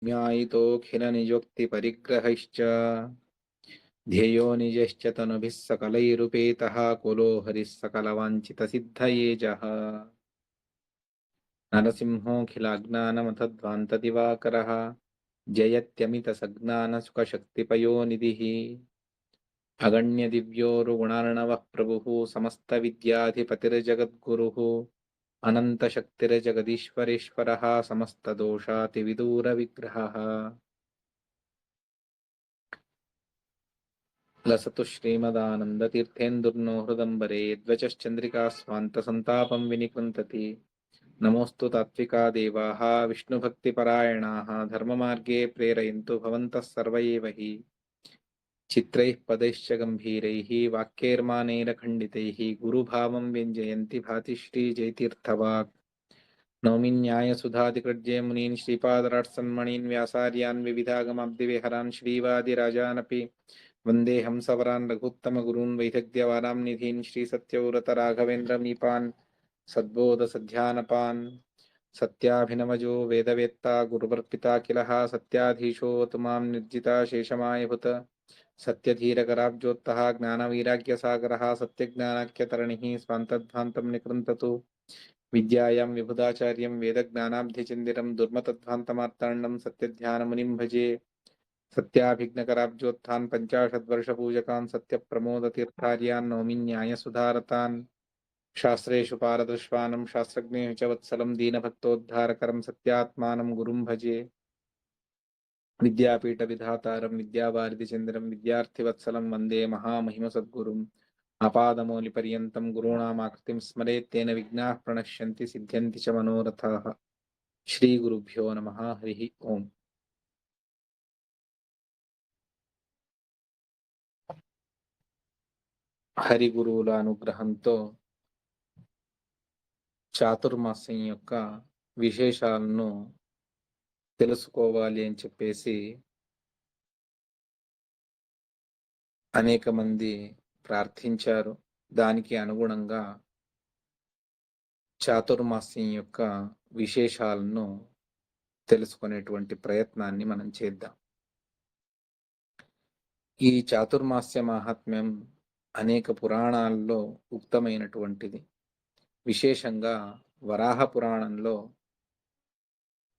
न्यायितोऽखिलनिजोक्तिपरिग्रहैश्च ध्येयो निजश्च तनुभिः सकलैरुपेतः कुलो हरिः सकलवाञ्छितसिद्धये जः नरसिंहोऽखिलाज्ञानमथध्वान्तदिवाकरः जयत्यमितसज्ञानसुखशक्तिपयोनिधिः अगण्यदिव्योरुगुणार्णवः प्रभुः समस्तविद्याधिपतिर्जगद्गुरुः अनन्तशक्तिर्जगदीश्वरेश्वरः समस्तदोषातिविदूरविग्रहः लसतु श्रीमदानन्दतीर्थेन्दुर्नो हृदम्बरे यद्वचश्चन्द्रिका स्वान्तसन्तापं विनिकृन्तति नमोऽस्तु तात्विका देवाः विष्णुभक्तिपरायणाः धर्ममार्गे प्रेरयन्तु भवन्तः सर्व एव हि चित्रैः पदैश्च गम्भीरैः वाक्यैर्मानैरखण्डितैः गुरुभावं व्यञ्जयन्ति भाति श्रीजयतीर्थवाक् नौमि न्यायसुधादिकृज्ये मुनीन् श्रीपादराट्सन्मणीन् व्यासार्यान् विविधागमाब्धिविहरान् श्रीवादिराजानपि वन्दे हंसवरान् रघुत्तमगुरून् वैदग्ध्यवारां निधीन् श्रीसत्यव्रतराघवेन्द्रमीपान् सद्बोधसध्यानपान् सत्याभिनवजो वेदवेत्ता गुरुवर्पिता किलः सत्याधीशो तुमां निर्जिता शेषमायभुत सत्यधीरकराब्जोत्तः ज्ञानवैराग्यसागरः सत्यज्ञानाख्यतरणिः स्वान्तध्वान्तं निकृन्ततु विद्यायां विबुधाचार्यं वेदज्ञानाब्धिचिन्दिरं दुर्मतध्वान्तमार्ताण्डं सत्यध्यानमुनिं भजे सत्याभिघ्नकराब्जोत्थान् पञ्चाशद्वर्षपूजकान् सत्यप्रमोदतीर्थार्यान् नौमि न्यायसुधारतान् शास्त्रेषु पारदृश्वानं शास्त्रज्ञेषु च वत्सलं दीनभक्तोद्धारकरं सत्यात्मानं गुरुं भजे विद्यापीठविधातारं विद्यावारिधिचन्द्रं विद्यार्थिवत्सलं वन्दे महामहिमसद्गुरुम् आपादमौलिपर्यन्तं गुरूणामाकृतिं स्मरेत् तेन विघ्नाः प्रणश्यन्ति सिद्ध्यन्ति च मनोरथाः श्रीगुरुभ्यो नमः हरिः ओम् హరిగురువుల అనుగ్రహంతో చాతుర్మాస్యం యొక్క విశేషాలను తెలుసుకోవాలి అని చెప్పేసి అనేక మంది ప్రార్థించారు. దానికి అనుగుణంగా చాతుర్మాస్యం యొక్క విశేషాలను తెలుసుకునేటువంటి ప్రయత్నాన్ని మనం చేద్దాం. ఈ చాతుర్మాస్య మహాత్మ్యం అనేక పురాణాల్లో ఉక్తమైనటువంటిది. విశేషంగా వరాహ పురాణంలో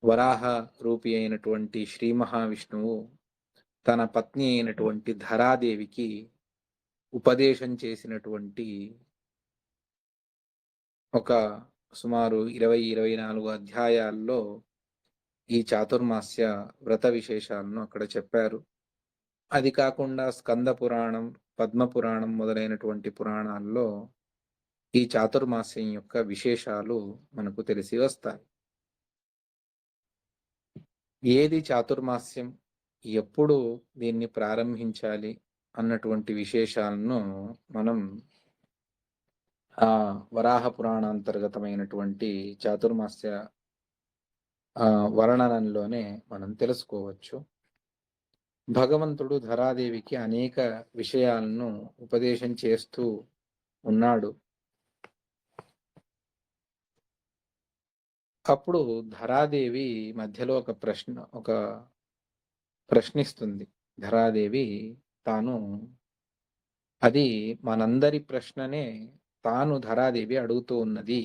వరాహ రూపి అయినటువంటి శ్రీ మహావిష్ణువు తన పత్ని అయినటువంటి ధరాదేవికి ఉపదేశం చేసినటువంటి ఒక సుమారు 20-24 అధ్యాయాల్లో ఈ చాతుర్మాస్య వ్రత విశేషాలను అక్కడ చెప్పారు. అది కాకుండా స్కంద పురాణం, పద్మ పురాణం మొదలైనటువంటి పురాణాల్లో ఈ చాతుర్మాస్యం యొక్క విశేషాలు మనకు తెలిసి వస్తాయి. ఏది చాతుర్మాస్యం, ఎప్పుడు దీన్ని ప్రారంభించాలి అన్నటువంటి విశేషాలను మనం వరాహ పురాణాంతర్గతమైనటువంటి చాతుర్మాస్య వర్ణనంలోనే మనం తెలుసుకోవచ్చు. భగవంతుడు ధరాదేవికి అనేక విషయాలను ఉపదేశం చేస్తూ ఉన్నాడు. అప్పుడు ధరాదేవి మధ్యలో ఒక ప్రశ్నిస్తుంది. ధరాదేవి తాను అది మనందరి ప్రశ్ననే తాను ధరాదేవి అడుగుతూ ఉన్నది.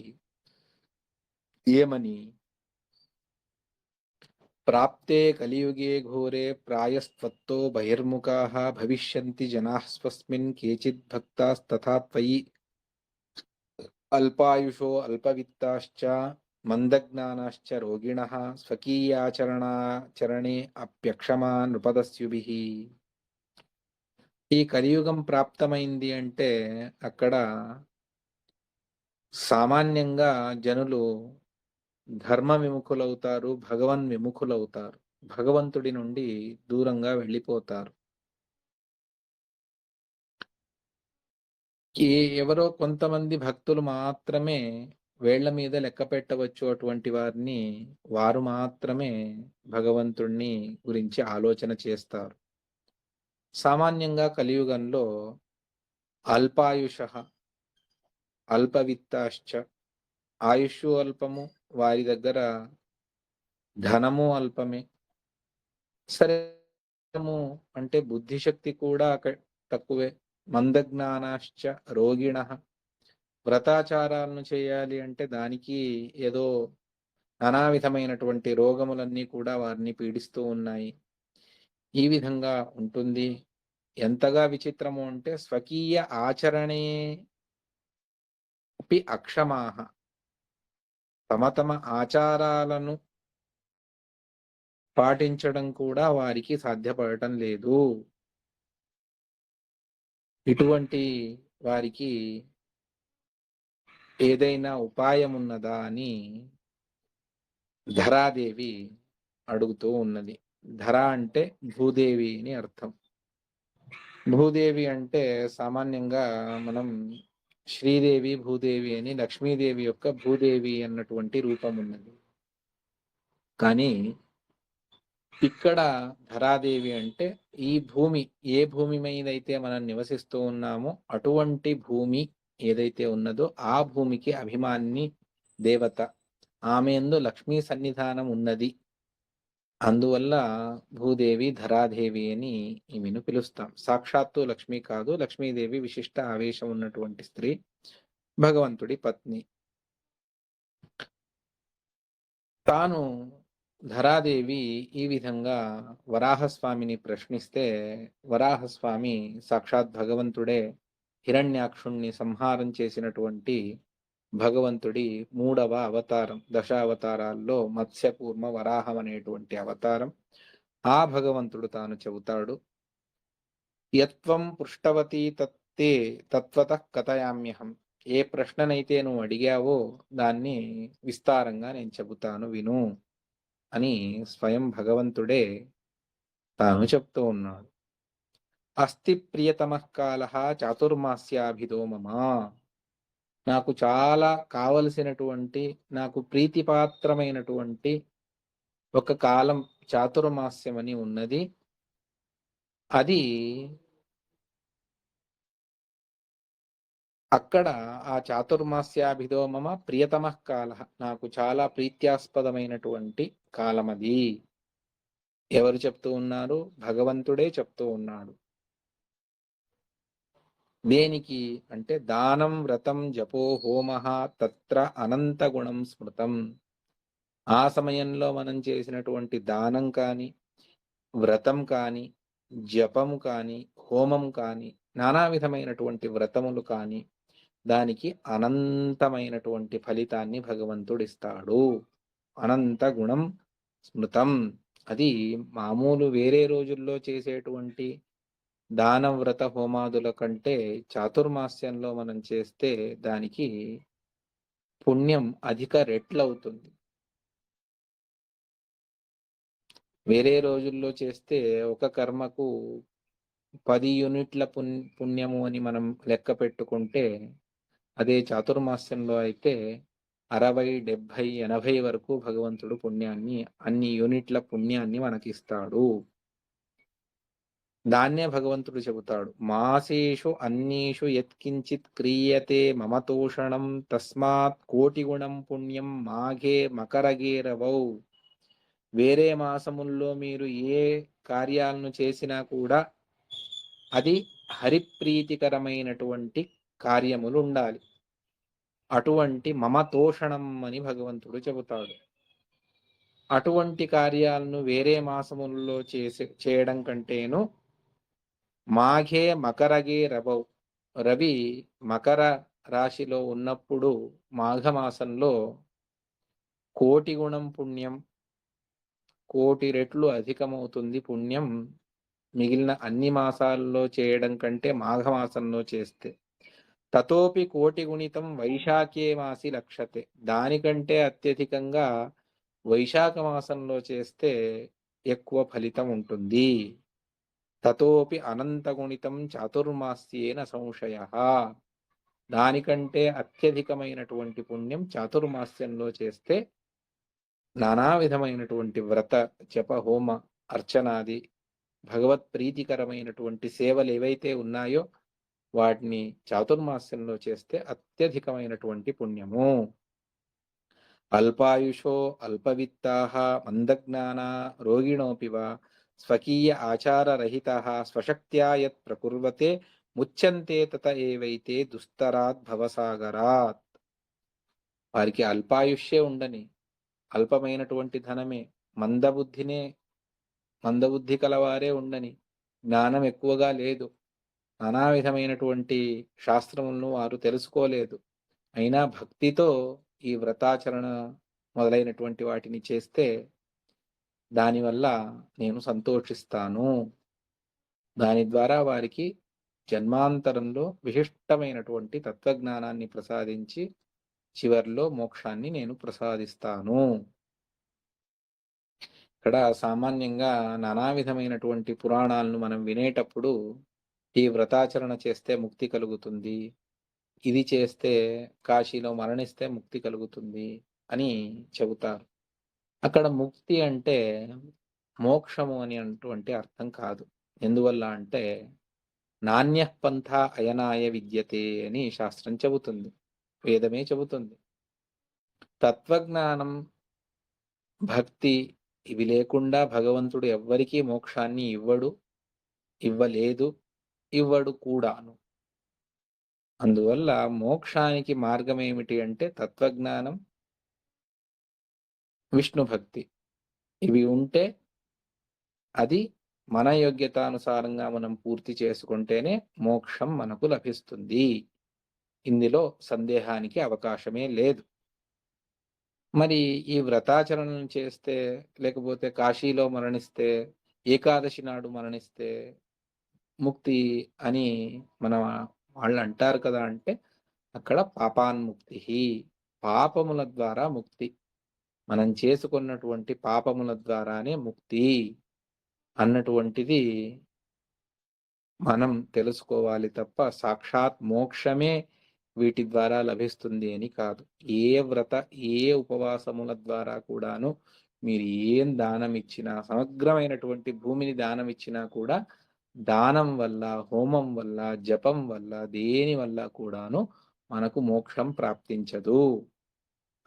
ఏమని? ప్రాప్తే కలియుగే ఘోరే ప్రాయస్త్వత్తో బహిర్ముఖాః భవిష్యంతి జనాః స్వస్మిన్ కేచిద్ భక్తాస్తథా త్వయి అల్పాయుషో అల్పవిత్తాశ్చ మందజ్ఞానాశ్చ రోగిణః స్వకీయాచరణే అప్యక్షమా నృపదస్యుభిః. ఈ కలియుగం ప్రాప్తమైంది అంటే అక్కడ సామాన్యంగా జనులు ధర్మ విముఖులవుతారు, భగవన్ విముఖులవుతారు, భగవంతుడి నుండి దూరంగా వెళ్ళిపోతారు. ఎవరో కొంతమంది భక్తులు మాత్రమే వేళ్ల మీద లెక్క పెట్టవచ్చు. అటువంటి వారు మాత్రమే భగవంతుణ్ణి గురించి ఆలోచన చేస్తారు. సామాన్యంగా కలియుగంలో అల్పాయుష అల్పవిత్తాశ్చ, ఆయుష్ అల్పము, వారి దగ్గర ధనము అల్పమే, సరే అంటే బుద్ధిశక్తి కూడా తక్కువే. మందజ్ఞానాశ్చ రోగిణః. వ్రతాచారాలను చేయాలి అంటే దానికి ఏదో నానా విధమైనటువంటి రోగములన్నీ కూడా వారిని పీడిస్తూ ఉన్నాయి. ఈ విధంగా ఉంటుంది. ఎంతగా విచిత్రము అంటే స్వకీయ ఆచరణే అపి అక్షమాః. తమ తమ ఆచారాలను పాటించడం కూడా వారికి సాధ్యపడటం లేదు. ఇటువంటి వారికి ఏదైనా ఉపాయమున్నదా అని ధరాదేవి అడుగుతూ ఉన్నది. ధర అంటే భూదేవి అని అర్థం. భూదేవి అంటే సామాన్యంగా మనం శ్రీదేవి, భూదేవి అని లక్ష్మీదేవి యొక్క భూదేవి అన్నటువంటి రూపం ఉన్నది. కానీ ఇక్కడ ధరాదేవి అంటే ఈ భూమి, ఏ భూమి మీదైతే మనం నివసిస్తూ ఉన్నామో అటువంటి భూమి ఏదైతే ఉన్నదో ఆ భూమికి అభిమాని దేవత. ఆమె యందు లక్ష్మీ సన్నిధానం ఉన్నది. అందువల్ల భూదేవి ధరాదేవి అని ఈమెను పిలుస్తాం. సాక్షాత్తు లక్ష్మి కాదు, లక్ష్మీదేవి విశిష్ట ఆవేశం ఉన్నటువంటి స్త్రీ, భగవంతుడి పత్ని. తాను ధరాదేవి ఈ విధంగా వరాహస్వామిని ప్రశ్నిస్తే వరాహస్వామి సాక్షాత్ భగవంతుడే హిరణ్యాక్షుణ్ణి సంహారం చేసినటువంటి భగవంతుడి 3వ అవతారం. దశావతారాల్లో మత్స్యకూర్మ వరాహం అనేటువంటి అవతారం. ఆ భగవంతుడు తాను చెబుతాడు, యత్వం పృష్టవతి తత్తే తత్వతః కథయామ్యహం. ఏ ప్రశ్ననైతే నువ్వు అడిగావో దాన్ని విస్తారంగా నేను చెబుతాను విను అని స్వయం భగవంతుడే తాను చెప్తూ ఉన్నాడు. అస్తి ప్రియతమః కాలః చాతుర్మాస్యాభిదో మమ. నాకు చాలా కావలసినటువంటి, నాకు ప్రీతిపాత్రమైనటువంటి ఒక కాలం చాతుర్మాస్యం అని ఉన్నది. అది అక్కడ ఆ చాతుర్మాస్యాభిదో మమ ప్రియతమః కాలః, నాకు చాలా ప్రీత్యాస్పదమైనటువంటి కాలమది. ఎవరు చెప్తూ ఉన్నారు? భగవంతుడే చెప్తూ ఉన్నాడు. దేనికి అంటే దానం వ్రతం జపో హోమః తత్ర అనంత గుణం స్మృతం. ఆ సమయంలో మనం చేసినటువంటి దానం కానీ, వ్రతం కానీ, జపం కానీ, హోమం కానీ, నానా విధమైనటువంటి వ్రతములు కానీ, దానికి అనంతమైనటువంటి ఫలితాన్ని భగవంతుడిస్తాడు. అనంత గుణం స్మృతం. అది మామూలు వేరే రోజుల్లో చేసేటువంటి దాన వ్రత హోమాదుల కంటే చాతుర్మాస్యంలో మనం చేస్తే దానికి పుణ్యం అధిక రెట్లవుతుంది. వేరే రోజుల్లో చేస్తే ఒక కర్మకు 10 యూనిట్ల పుణ్యము అని మనం లెక్క పెట్టుకుంటే, అదే చాతుర్మాస్యంలో అయితే 60, 70, 80 వరకు భగవంతుడు పుణ్యాన్ని, అన్ని యూనిట్ల పుణ్యాన్ని మనకిస్తాడు. దాన్నే భగవంతుడు చెబుతాడు, మాసేషు అన్నీషు యత్కించిత్ క్రియతే మమతోషణం తస్మాత్ కోటిగుణం పుణ్యం మాఘే మకరగేరవౌ. వేరే మాసముల్లో మీరు ఏ కార్యాలను చేసినా కూడా అది హరిప్రీతికరమైనటువంటి కార్యములు ఉండాలి. అటువంటి మమతోషణం అని భగవంతుడు చెబుతాడు. అటువంటి కార్యాలను వేరే మాసములలో చేయడం కంటేను మాఘే మకరగే రవౌ. రవి మకర రాశిలో ఉన్నప్పుడు మాఘమాసంలో కోటి గుణం పుణ్యం, కోటి రెట్లు అధికమవుతుంది పుణ్యం మిగిలిన అన్ని మాసాల్లో చేయడం కంటే మాఘమాసంలో చేస్తే. తతోపి కోటి గుణితం వైశాఖే మాసి లక్షతే. దానికంటే అత్యధికంగా వైశాఖ మాసంలో చేస్తే ఎక్కువ ఫలితం ఉంటుంది. తతోపి అనంతగుణితం చాతుర్మాస్యేన సంశయః. దానికంటే అత్యధికమైనటువంటి పుణ్యం చాతుర్మాస్యంలో చేస్తే నానా విధమైనటువంటి వ్రత జప హోమ అర్చనాది భగవత్ ప్రీతికరమైనటువంటి సేవలు ఏవైతే ఉన్నాయో వాటిని చాతుర్మాస్యంలో చేస్తే అత్యధికమైనటువంటి పుణ్యము. అల్పాయుషో అల్పవిత్తాః మందజ్ఞానా రోగిణోపి వా స్వకీయ ఆచారరహితః స్వశక్త్యా యత్ ప్రకుర్వతే ముచ్యంతే తత ఏవైతే దుస్తరాత్ భవసాగరాత్. వారికి అల్పాయుష్యే ఉండని, అల్పమైనటువంటి ధనమే, మందబుద్ధి కలవారే ఉండని, జ్ఞానం ఎక్కువగా లేదు, నానా విధమైనటువంటి శాస్త్రములను వారు తెలుసుకోలేదు, అయినా భక్తితో ఈ వ్రతాచరణ మొదలైనటువంటి వాటిని చేస్తే దానివల్ల నేను సంతోషిస్తాను. దాని ద్వారా వారికి జన్మాంతరంలో విశిష్టమైనటువంటి తత్వజ్ఞానాన్ని ప్రసాదించి చివర్లో మోక్షాన్ని నేను ప్రసాదిస్తాను. ఇక్కడ సామాన్యంగా నానా విధమైనటువంటి పురాణాలను మనం వినేటప్పుడు ఈ వ్రతాచరణ చేస్తే ముక్తి కలుగుతుంది, ఇది చేస్తే కాశీలో మరణిస్తే ముక్తి కలుగుతుంది అని చెబుతారు. అక్కడ ముక్తి అంటే మోక్షము అని అటువంటి అర్థం కాదు. ఎందువల్ల అంటే నాణ్యః పంథ అయనాయ విద్యతే అని శాస్త్రం చెబుతుంది, వేదమే చెబుతుంది. తత్వజ్ఞానం, భక్తి ఇవి లేకుండా భగవంతుడు ఎవ్వరికీ మోక్షాన్ని ఇవ్వడు, ఇవ్వలేదు, ఇవ్వడు కూడాను. అందువల్ల మోక్షానికి మార్గం ఏమిటి అంటే తత్వజ్ఞానం, విష్ణు భక్తి. ఇవి ఉంటే అది మన యోగ్యతానుసారంగా మనం పూర్తి చేసుకుంటేనే మోక్షం మనకు లభిస్తుంది. ఇందులో సందేహానికి అవకాశమే లేదు. మరి ఈ వ్రతాచరణను చేస్తే, లేకపోతే కాశీలో మరణిస్తే, ఏకాదశి నాడు మరణిస్తే ముక్తి అని మన వాళ్ళు అంటారు కదా అంటే అక్కడ పాపాన్ముక్తి, పాపముల ద్వారా ముక్తి, మనం చేసుకున్నటువంటి పాపముల ద్వారానే ముక్తి అన్నటువంటిది మనం తెలుసుకోవాలి తప్ప సాక్షాత్ మోక్షమే వీటి ద్వారా లభిస్తుంది అని కాదు. ఏ ఉపవాసముల ద్వారా కూడాను మీరు ఏం దానం ఇచ్చినా, సమగ్రమైనటువంటి భూమిని దానం ఇచ్చినా కూడా దానం వల్ల, హోమం వల్ల, జపం వల్ల, దేని వల్ల కూడాను మనకు మోక్షం ప్రాప్తించదు.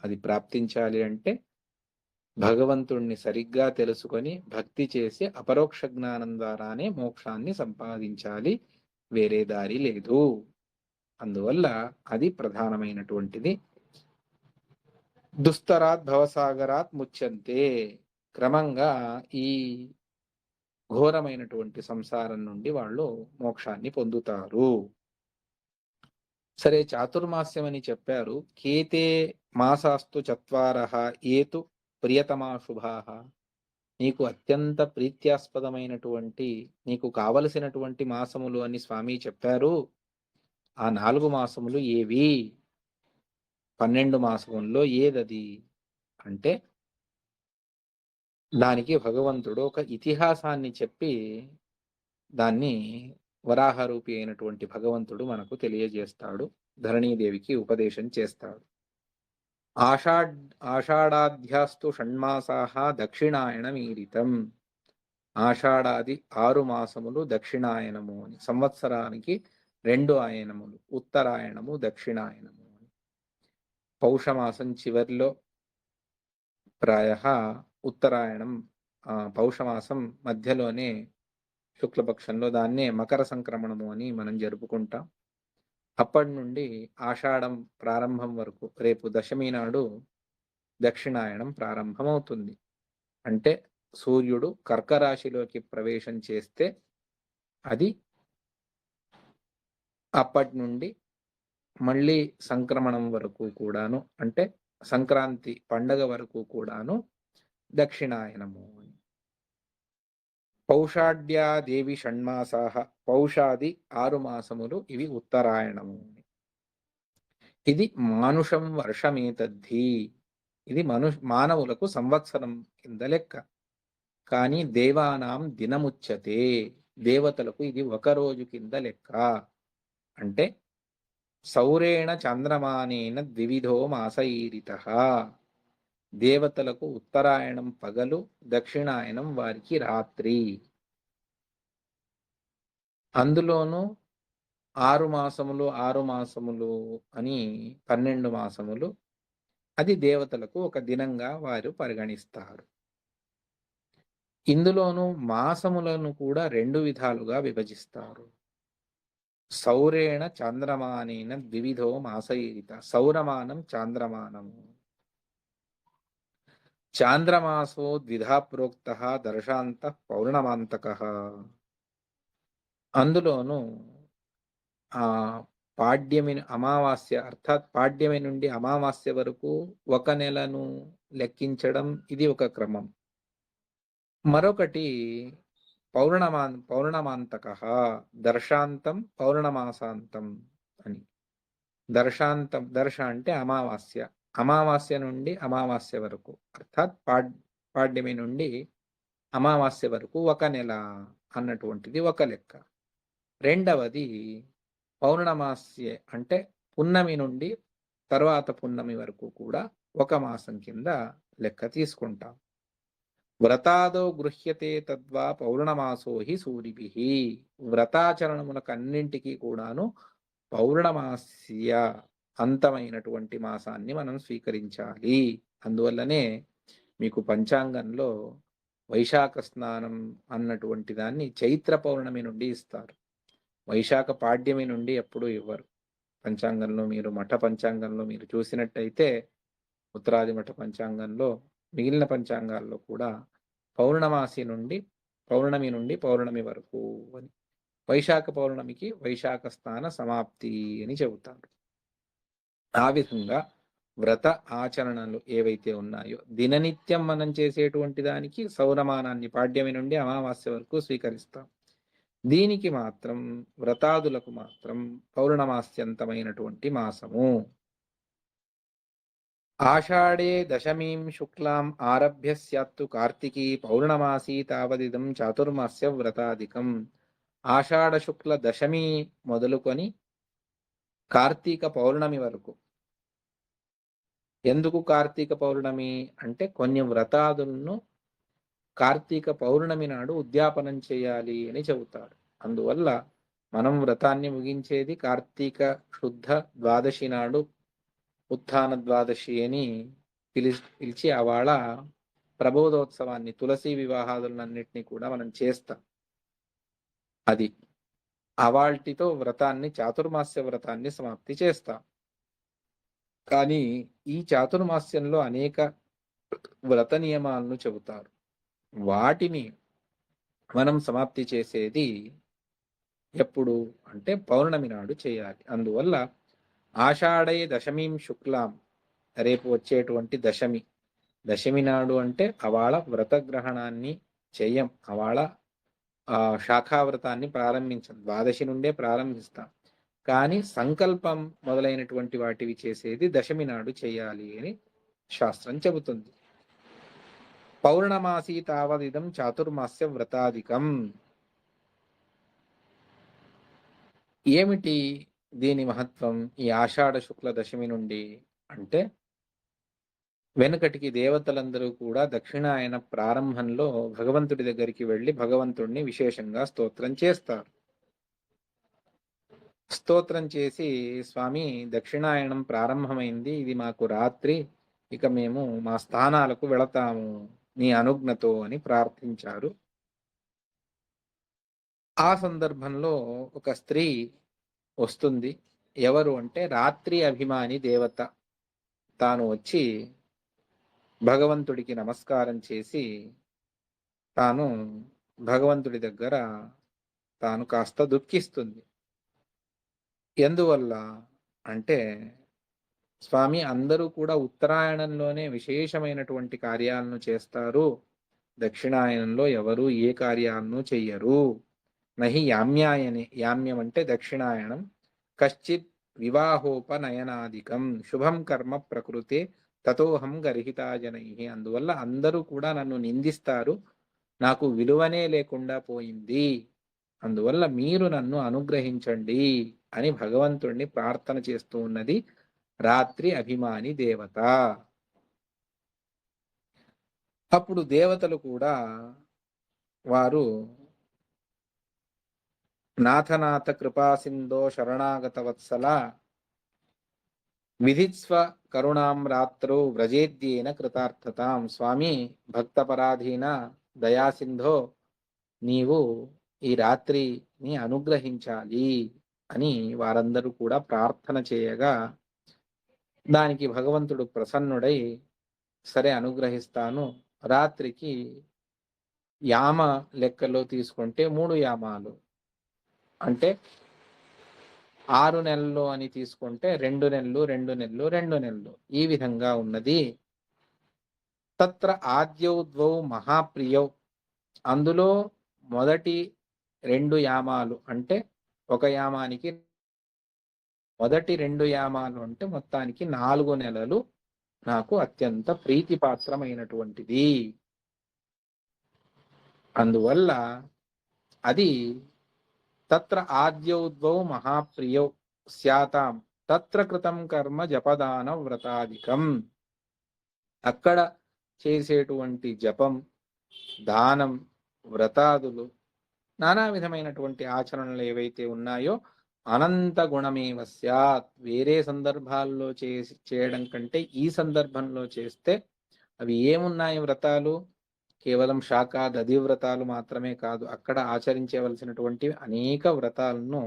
అది ప్రాప్తించాలి అంటే భగవంతుణ్ణి సరిగ్గా తెలుసుకొని భక్తి చేసి అపరోక్ష జ్ఞానం ద్వారానే మోక్షాన్ని సంపాదించాలి, వేరే దారి లేదు. అందువల్ల అది ప్రధానమైనటువంటిది. దుస్తరాత్ భవసాగరాత్ ముచ్యంతే, క్రమంగా ఈ ఘోరమైనటువంటి సంసారం నుండి వాళ్ళు మోక్షాన్ని పొందుతారు. సరే, చాతుర్మాస్యం అని చెప్పారు. కేతే మాసాస్తు చత్వారః ఏతు ప్రియతమా శుభాః. నీకు అత్యంత ప్రీత్యాస్పదమైనటువంటి, నీకు కావలసినటువంటి మాసములు అని స్వామి చెప్పారు. ఆ 4 మాసములు ఏవి? 12 మాసముల్లో ఏదది అంటే దానికి భగవంతుడు ఒక ఇతిహాసాన్ని చెప్పి దాన్ని వరాహరూపి అయినటువంటి భగవంతుడు మనకు తెలియజేస్తాడు, ధరణీదేవికి ఉపదేశం చేస్తాడు. ఆషాఢాధ్యాస్తు షణ్మాసాః దక్షిణాయనమీరితం. ఆషాఢాది 6 మాసములు దక్షిణాయనము అని, సంవత్సరానికి 2 ఆయనములు, ఉత్తరాయణము, దక్షిణాయనము అని. పౌషమాసం చివర్లో ప్రాయః ఉత్తరాయణం, పౌషమాసం మధ్యలోనే శుక్లపక్షంలో దాన్నే మకర సంక్రమణము అని మనం జరుపుకుంటాం. అప్పటి నుండి ఆషాఢం ప్రారంభం వరకు, రేపు దశమి నాడు దక్షిణాయనం ప్రారంభమవుతుంది. అంటే సూర్యుడు కర్కరాశిలోకి ప్రవేశం చేస్తే అది అప్పటి నుండి మళ్ళీ సంక్రమణం వరకు కూడాను, అంటే సంక్రాంతి పండగ వరకు కూడాను దక్షిణాయనము. పౌషాఢ్యా దేవి షణ్మాసాః, పౌషాది 6 మాసములు ఇవి ఉత్తరాయణము. ఇది మానుషం వర్షమేతద్ధి, ఇది మానవులకు సంవత్సరం కింద లెక్క. కానీ దేవానాం దినముచ్యతే, దేవతలకు ఇది ఒక రోజు కింద లెక్క. అంటే సౌరేణ చంద్రమానేన ద్వివిధో మాసైరితః. దేవతలకు ఉత్తరాయణం పగలు, దక్షిణాయనం వారికి రాత్రి. అందులోనూ 6 మాసములు అని 12 మాసములు, అది దేవతలకు ఒక దినంగా వారు పరిగణిస్తారు. ఇందులోనూ మాసములను కూడా 2 విధాలుగా విభజిస్తారు. సౌరేణ చాంద్రమానేన ద్వివిధో మాసైరిత. సౌరమానం, చాంద్రమానము. చాంద్రమాసో ద్విధా ప్రోక్తః దర్శాంతః పౌర్ణమాంతకః. అందులోనూ పాడ్యమి అమావాస్య అర్థాత్ పాడ్యమి నుండి అమావాస్య వరకు ఒక నెలను లెక్కించడం ఇది ఒక క్రమం. మరొకటి పౌర్ణమాంతకః దర్శాంతం పౌర్ణమాసాంతం అని. దర్శ అంటే అమావాస్య. అమావాస్య నుండి అమావాస్య వరకు అర్థాత్ పాడ్యమి నుండి అమావాస్య వరకు ఒక నెల అన్నటువంటిది ఒక లెక్క. రెండవది పౌర్ణమాస్య అంటే పున్నమి నుండి తర్వాత పున్నమి వరకు కూడా ఒక మాసం కింద లెక్క తీసుకుంటాం. వ్రతాదో గృహ్యతే తద్వా పౌర్ణమాసో హి సూరిభిః. వ్రతాచరణములకు అన్నింటికీ కూడాను పౌర్ణమాస్య అంతమైనటువంటి మాసాన్ని మనం స్వీకరించాలి. అందువల్లనే మీకు పంచాంగంలో వైశాఖ స్నానం అన్నటువంటి దాన్ని చైత్ర పౌర్ణమి నుండి ఇస్తారు. వైశాఖ పాడ్యమి నుండి ఎప్పుడూ ఇవ్వరు. పంచాంగంలో మీరు మఠ పంచాంగంలో మీరు చూసినట్టయితే ఉత్తరాది మఠ పంచాంగంలో మిగిలిన పంచాంగాల్లో కూడా పౌర్ణమి నుండి పౌర్ణమి వరకు అని. వైశాఖ పౌర్ణమికి వైశాఖ స్నాన సమాప్తి అని చెబుతారు. ఆ విధంగా వ్రత ఆచరణలు ఏవైతే ఉన్నాయో దిననిత్యం మనం చేసేటువంటి దానికి సౌరమానాన్ని పాడ్యమి నుండి అమావాస్య వరకు స్వీకరిస్తాం. దీనికి మాత్రం వ్రతాదులకు మాత్రం పౌర్ణమాస్యంతమైనటువంటి మాసము. ఆషాఢే దశమీం శుక్లాం ఆరభ్య స్యాత్తు కార్తికీ పౌర్ణమాసీ తావదిదం చాతుర్మాస్య వ్రతాధికం. ఆషాఢ శుక్ల దశమి మొదలుకొని కార్తీక పౌర్ణమి వరకు. ఎందుకు కార్తీక పౌర్ణమి అంటే కొన్ని వ్రతాదులను కార్తీక పౌర్ణమి నాడు ఉద్యాపనం చేయాలి అని చెబుతారు. అందువల్ల మనం వ్రతాన్ని ముగించేది కార్తీక శుద్ధ ద్వాదశి నాడు ఉత్థాన ద్వాదశి అని పిలిచి అవాళ ప్రబోధోత్సవాన్ని తులసి వివాహాదులన్నింటినీ కూడా మనం చేస్తాం. అది అవాల్టితో వ్రతాన్ని చాతుర్మాస్య వ్రతాన్ని సమాప్తి చేస్తాం. కానీ ఈ చాతుర్మాస్యంలో అనేక వ్రత నియమాలను చెబుతారు. వాటిని మనం సమాప్తి చేసేది ఎప్పుడు అంటే పౌర్ణమి నాడు చేయాలి. అందువల్ల ఆషాఢే దశమీం శుక్లాం రేపు వచ్చేటువంటి దశమి నాడు అంటే అవాళ వ్రతగ్రహణాన్ని చెయ్యం. అవాళ శాఖావ్రతాన్ని ప్రారంభించం. ద్వాదశి నుండే ప్రారంభిస్తాం. కానీ సంకల్పం మొదలైనటువంటి వాటివి చేసేది దశమి నాడు చేయాలి అని శాస్త్రం చెబుతుంది. పౌర్ణమాసీ తావదిదం చాతుర్మాస్య వ్రతాధికం. ఏమిటి దీని మహత్వం ఈ ఆషాఢ శుక్ల దశమి నుండి అంటే వెనుకటికి దేవతలందరూ కూడా దక్షిణాయన ప్రారంభంలో భగవంతుడి దగ్గరికి వెళ్ళి భగవంతుడిని విశేషంగా స్తోత్రం చేస్తారు. స్తోత్రం చేసి స్వామి దక్షిణాయనం ప్రారంభమైంది, ఇది మాకు రాత్రి, ఇక మేము మా స్థానాలకు వెళతాము నీ అనుజ్ఞతో అని ప్రార్థించారు. ఆ సందర్భంలో ఒక స్త్రీ వస్తుంది. ఎవరు అంటే రాత్రి అభిమాని దేవత. తాను వచ్చి భగవంతుడికి నమస్కారం చేసి తాను భగవంతుడి దగ్గర తాను కాస్త దుఃఖిస్తుంది. ఎందువల్ల అంటే స్వామి అందరూ కూడా ఉత్తరాయణంలోనే విశేషమైనటువంటి కార్యాలను చేస్తారు, దక్షిణాయనంలో ఎవరు ఏ కార్యాలను చెయ్యరు. నహి యామ్యాయనే, యామ్యం అంటే దక్షిణాయనం, కశ్చిత్ వివాహోపనయనాదికం శుభం కర్మ ప్రకృతే తతోహం గర్హితాజనై. అందువల్ల అందరూ కూడా నన్ను నిందిస్తారు, నాకు విలువనే లేకుండా పోయింది, అందువల్ల మీరు నన్ను అనుగ్రహించండి అని భగవంతుడిని ప్రార్థన చేస్తూ ఉన్నది రాత్రి అభిమాని దేవత. అప్పుడు దేవతలు కూడా వారు నాథనాథ కృపాసింధో శరణాగత వత్సల విధిత్స్వ కరుణాం రాత్రో వ్రజేద్యేన కృతార్థతాం. స్వామి భక్తపరాధీన దయాసింధో నీవు ఈ రాత్రిని అనుగ్రహించాలి అని వారందరూ కూడా ప్రార్థన చేయగా దానికి భగవంతుడు ప్రసన్నుడై సరే అనుగ్రహిస్తాను. రాత్రికి యామ లెక్కలో తీసుకుంటే 3 యామాలు అంటే 6 నెలలు అని తీసుకుంటే 2 నెలలు 2 నెలలు 2 నెలలు ఈ విధంగా ఉన్నది. తత్ర ఆద్యౌ ద్వౌ మహాప్రియౌ అందులో మొదటి 2 యామాలు అంటే ఒక యామానికి మొదటి 2 యామాలు అంటే మొత్తానికి 4 నెలలు నాకు అత్యంత ప్రీతిపాత్రమైనటువంటిది. అందువల్ల అది తత్ర ఆద్యౌ ద్వౌ మహాప్రియౌ స్యాతాం తత్ర కృతం కర్మ జపదాన వ్రతాధికం అక్కడ చేసేటువంటి జపం, దానం, వ్రతాదులు, నానా విధమైనటువంటి ఆచరణలు ఏవైతే ఉన్నాయో అనంత గుణమేవ స్యాత్ వేరే సందర్భాల్లో చేయడం కంటే ఈ సందర్భంలో చేస్తే అవి ఏమున్నాయి వ్రతాలు? కేవలం శాఖ దధి వ్రతాలు మాత్రమే కాదు, అక్కడ ఆచరించవలసినటువంటి అనేక వ్రతాలను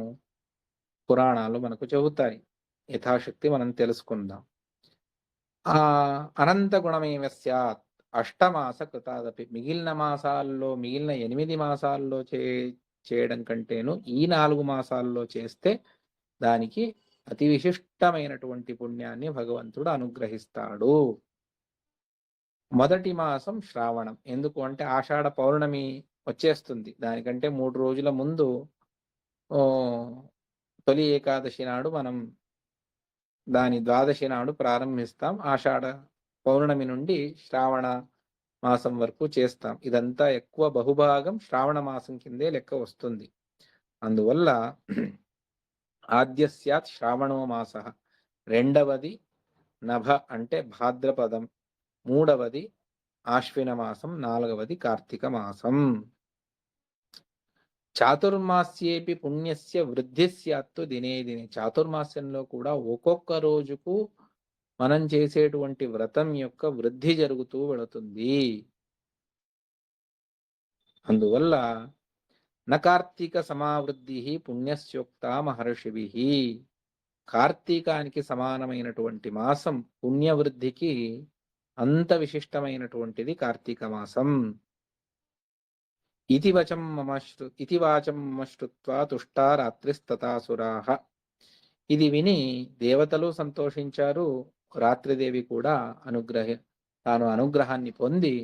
పురాణాలు మనకు చెబుతాయి. యథాశక్తి మనం తెలుసుకుందాం. అనంత గుణమేవ స్యాత్ అష్టమాస కృతాదపి మిగిలిన మాసాల్లో మిగిలిన 8 మాసాల్లో చేయడం కంటేను ఈ 4 మాసాల్లో చేస్తే దానికి అతి విశిష్టమైనటువంటి పుణ్యాన్ని భగవంతుడు అనుగ్రహిస్తాడు. మొదటి మాసం శ్రావణం. ఎందుకు అంటే ఆషాఢ పౌర్ణమి వచ్చేస్తుంది. దానికంటే 3 రోజుల ముందు తొలి ఏకాదశి నాడు మనం దాని ద్వాదశి నాడు ప్రారంభిస్తాం. ఆషాఢ పౌర్ణమి నుండి శ్రావణ మాసం వరకు చేస్తాం. ఇదంతా ఎక్కువ బహుభాగం శ్రావణ మాసం కిందే లెక్క వస్తుంది. అందువల్ల ఆద్యస్యాత్ శ్రావణో మాస, రెండవది నభ అంటే భాద్రపదం, మూడవది ఆశ్విన మాసం, నాలుగవది కార్తీక మాసం. చాతుర్మాస్యేపి పుణ్యస్య వృద్ధి స్యాత్తు దినే దినే. చాతుర్మాస్యంలో కూడా ఒక్కొక్క రోజుకు మనం చేసేటువంటి వ్రతం యొక్క వృద్ధి జరుగుతూ వెళుతుంది. అందువల్ల న కార్తీక సమావృద్ధి పుణ్యస్యోక్త మహర్షిభి. కార్తీకానికి సమానమైనటువంటి మాసం పుణ్యవృద్ధికి అంత విశిష్టమైనటువంటిది కార్తీక మాసం. ఇతి వాచం మమ శ్రుత్వా తుష్టా రాత్రిస్తతాసురాః. ఇది విని దేవతలు సంతోషించారు, రాత్రిదేవి కూడా తాను అనుగ్రహాన్ని పొంది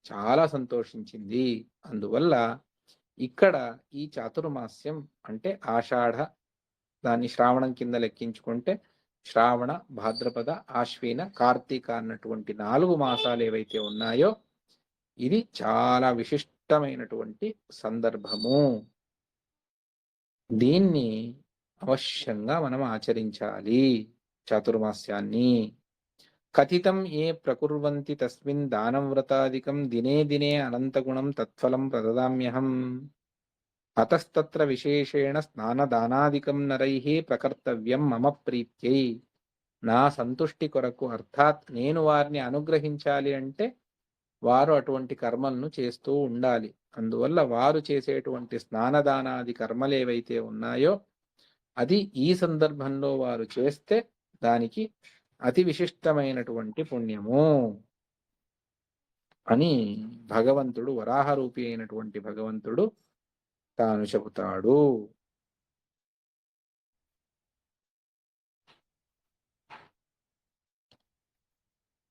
చాలా సంతోషించింది. అందువల్ల ఇక్కడ ఈ చాతుర్మాస్యం అంటే ఆషాఢ, దాన్ని శ్రావణం కింద లెక్కించుకుంటే శ్రావణ, భాద్రపద, ఆశ్వీన, కార్తీక అన్నటువంటి 4 మాసాలు ఏవైతే ఉన్నాయో ఇది చాలా విశిష్టమైనటువంటి సందర్భము. దీన్ని అవశ్యంగా మనం ఆచరించాలి చాతుర్మాస్యాన్ని. కథితం ఏ ప్రకుర్వంతి తస్మిన్ దానం వ్రతాదికం దినే దినే అనంతగుణం తత్ఫలం ప్రదదామ్యహం. అతస్తత్ర విశేషేణ స్నానదానాదికం నరైః ప్రకర్తవ్యం మమ ప్రీత్యై. నా సంతుష్టి కొరకు, అర్థాత్ నేను వారిని అనుగ్రహించాలి అంటే వారు అటువంటి కర్మలను చేస్తూ ఉండాలి. అందువల్ల వారు చేసేటువంటి స్నానదానాది కర్మలు ఏవైతే ఉన్నాయో అది ఈ సందర్భంలో వారు చేస్తే దానికి అతి విశిష్టమైనటువంటి పుణ్యము అని భగవంతుడు, వరాహరూపి అయినటువంటి భగవంతుడు తాను చెబుతాడు.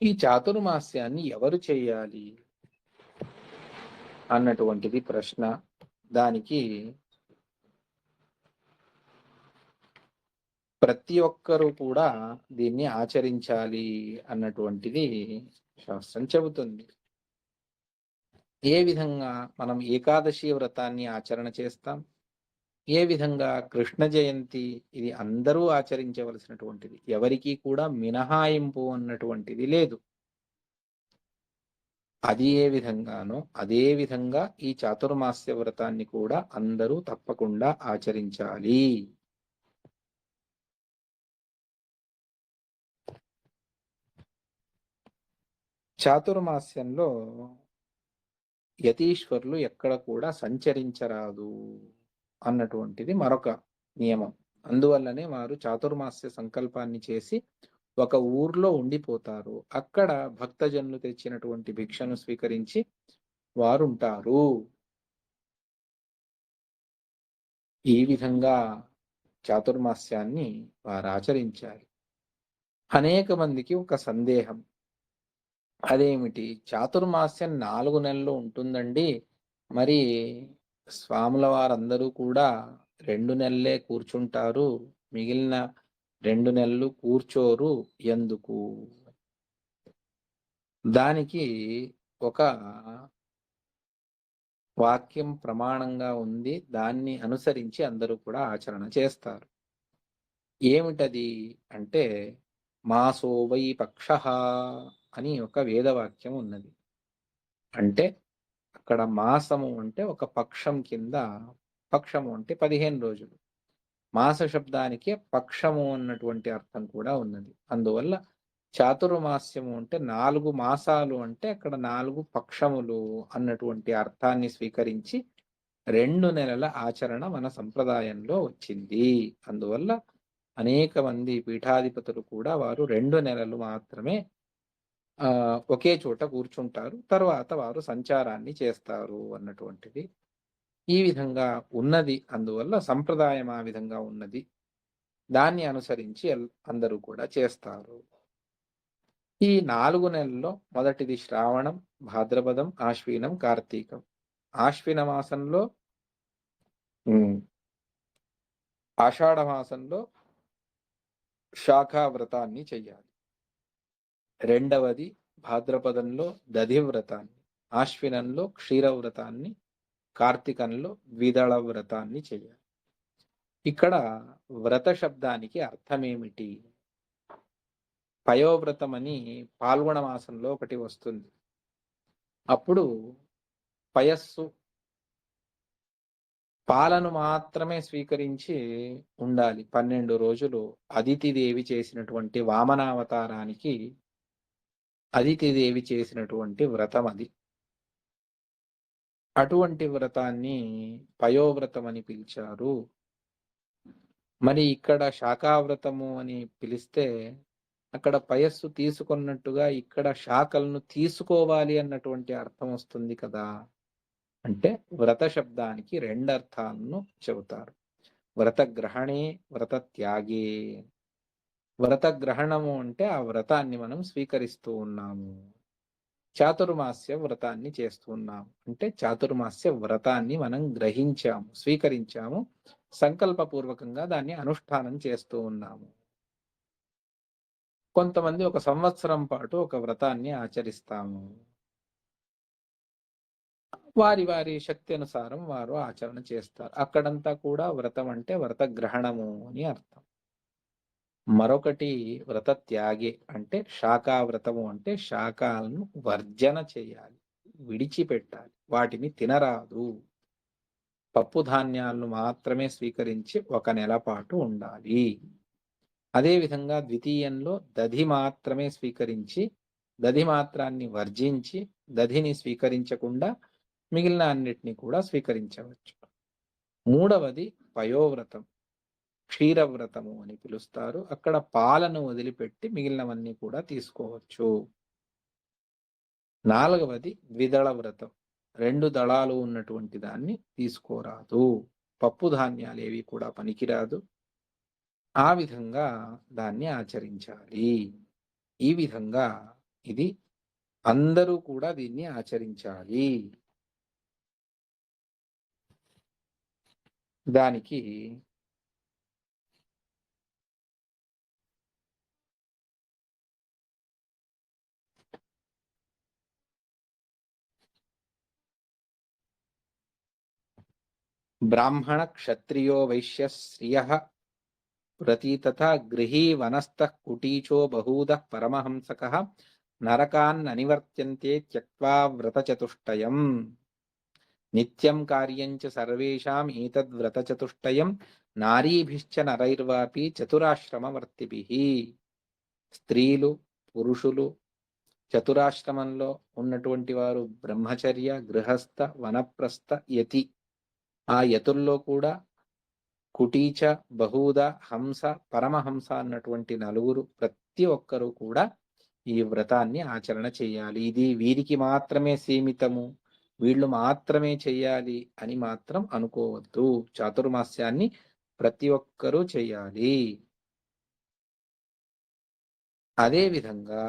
ఈ చాతుర్మాస్యాన్ని ఎవరు చేయాలి అన్నటువంటిది ప్రశ్న. దానికి ప్రతి ఒక్కరూ కూడా దీన్ని ఆచరించాలి అన్నటువంటిది శాస్త్రం చెబుతుంది. ఏ విధంగా మనం ఏకాదశి వ్రతాన్ని ఆచరణ చేస్తాం, ఏ విధంగా కృష్ణ జయంతి, ఇది అందరూ ఆచరించవలసినటువంటిది, ఎవరికీ కూడా మినహాయింపు అన్నటువంటిది లేదు. అది ఏ విధంగానో అదే విధంగా ఈ చాతుర్మాస్య వ్రతాన్ని కూడా అందరూ తప్పకుండా ఆచరించాలి. చాతుర్మాస్యంలో యతీశ్వరులు ఎక్కడ కూడా సంచరించరాదు అన్నటువంటిది మరొక నియమం. అందువల్లనే వారు చాతుర్మాస్య సంకల్పాన్ని చేసి ఒక ఊర్లో ఉండిపోతారు. అక్కడ భక్తజనులు తెచ్చినటువంటి భిక్షను స్వీకరించి వారుంటారు. ఈ విధంగా చాతుర్మాస్యాన్ని వారు ఆచరించారు. అనేక మందికి ఒక సందేహం. అదేమిటి? చాతుర్మాస్యం 4 నెలలు ఉంటుందండి. మరి స్వాముల వారందరూ కూడా 2 నెలలే కూర్చుంటారు. మిగిలిన 2 నెలలు కూర్చోరు ఎందుకు? దానికి ఒక వాక్యం ప్రమాణంగా ఉంది. దాన్ని అనుసరించి అందరూ కూడా ఆచరణ చేస్తారు. ఏమిటది అంటే, మాసో వై పక్షః అని ఒక వేదవాక్యం ఉన్నది. అంటే అక్కడ మాసము అంటే ఒక పక్షం కింద, పక్షము అంటే 15 రోజులు. మాస శబ్దానికి పక్షము అన్నటువంటి అర్థం కూడా ఉన్నది. అందువల్ల చాతుర్మాస్యము అంటే 4 మాసాలు అంటే అక్కడ 4 పక్షములు అన్నటువంటి అర్థాన్ని స్వీకరించి 2 నెలల ఆచరణ మన సంప్రదాయంలో వచ్చింది. అందువల్ల అనేక మంది పీఠాధిపతులు కూడా వారు 2 నెలలు మాత్రమే ఒకే చోట కూర్చుంటారు. తర్వాత వారు సంచారాన్ని చేస్తారు అన్నటువంటిది ఈ విధంగా ఉన్నది. అందువల్ల సంప్రదాయం ఆ విధంగా ఉన్నది. దాన్ని అనుసరించి అందరూ కూడా చేస్తారు. ఈ 4 నెలల్లో మొదటిది శ్రావణం, భాద్రపదం, ఆశ్వీనం, కార్తీకం. ఆశ్విన మాసంలో ఆషాఢ మాసంలో శాఖా వ్రతాన్ని చెయ్యాలి. రెండవది భాద్రపదంలో దధి వ్రతాన్ని, ఆశ్వినంలో క్షీర వ్రతాన్ని, కార్తీకంలో ద్విదళ వ్రతాన్ని చెయ్యాలి. ఇక్కడ వ్రత శబ్దానికి అర్థమేమిటి? పయోవ్రతం అని పాల్గొన మాసంలో ఒకటి వస్తుంది. అప్పుడు పయస్సు పాలను మాత్రమే స్వీకరించి ఉండాలి. 12 రోజులు అదితిదేవి చేసినటువంటి వామనావతారానికి అదితిదేవి చేసినటువంటి వ్రతం అది. అటువంటి వ్రతాన్ని పయోవ్రతం అని పిలిచారు. మరి ఇక్కడ శాఖావ్రతము అని పిలిస్తే అక్కడ పయస్సు తీసుకున్నట్టుగా ఇక్కడ శాఖలను తీసుకోవాలి అన్నటువంటి అర్థం వస్తుంది కదా. అంటే వ్రత శబ్దానికి 2 అర్థాలను చెబుతారు. వ్రత గ్రహణే, వ్రత త్యాగే. వ్రత గ్రహణము అంటే ఆ వ్రతాన్ని మనం స్వీకరిస్తూ ఉన్నాము. చాతుర్మాస్య వ్రతాన్ని చేస్తున్నాము అంటే చాతుర్మాస్య వ్రతాన్ని మనం గ్రహించాము, స్వీకరించాము, సంకల్పపూర్వకంగా దాన్ని అనుష్ఠానం చేస్తూ ఉన్నాము. కొంతమంది 1 సంవత్సరం పాటు ఒక వ్రతాన్ని ఆచరిస్తాము. వారి వారి శక్తి అనుసారం వారు ఆచరణ చేస్తారు. అక్కడంతా కూడా వ్రతం అంటే వ్రత గ్రహణము అని అర్థం. మరొకటి వ్రత త్యాగే అంటే శాఖావ్రతము అంటే శాఖాలను వర్జన చేయాలి, విడిచిపెట్టాలి, వాటిని తినరాదు. పప్పు ధాన్యాలను మాత్రమే స్వీకరించి 1 నెల పాటు ఉండాలి. అదేవిధంగా ద్వితీయంలో దధి మాత్రమే స్వీకరించి, దధి మాత్రాన్ని వర్జించి, దధిని స్వీకరించకుండా మిగిలిన అన్నిటినీ కూడా స్వీకరించవచ్చు. మూడవది పయోవ్రతం, క్షీరవ్రతము అని పిలుస్తారు. అక్కడ పాలను వదిలిపెట్టి మిగిలినవన్నీ కూడా తీసుకోవచ్చు. నాలుగవది ద్విదళ వ్రతం, 2 దళాలు ఉన్నటువంటి దాన్ని తీసుకోరాదు. పప్పు ధాన్యాలు ఏవి కూడా పనికిరాదు. ఆ విధంగా దాన్ని ఆచరించాలి. ఈ విధంగా ఇది అందరూ కూడా దీన్ని ఆచరించాలి. దానికి బ్రాహ్మణ క్షత్రియో వైశ్య శ్రియః ప్రతి తథా గృహీ వనస్థః కుటీచో బహూదః పరమహంసకః నరకాన్ననివర్త్యంతే త్యక్త్వా వ్రతచతుష్టయం. నిత్యం కార్యం చ సర్వేషాం ఏతద్వ్రతచతుష్టయం నారీభిశ్చ నరైర్వాపి చతురాశ్రమవర్తిభిః. స్త్రీలు, పురుషులు, చతురాశ్రమంలో ఉన్నటువంటి వారు బ్రహ్మచర్య, గృహస్థ, వనప్రస్థ, యతి. ఆ యతుల్లో కూడా కుటీచ, బహూద, హంస, పరమహంస అన్నటువంటి నలుగురు ప్రతి ఒక్కరూ కూడా ఈ వ్రతాన్ని ఆచరణ చేయాలి. ఇది వీరికి మాత్రమే సీమితము, వీళ్ళు మాత్రమే చెయ్యాలి అని మాత్రం అనుకోవద్దు. చాతుర్మాస్యాన్ని ప్రతి ఒక్కరూ చెయ్యాలి. అదే విధంగా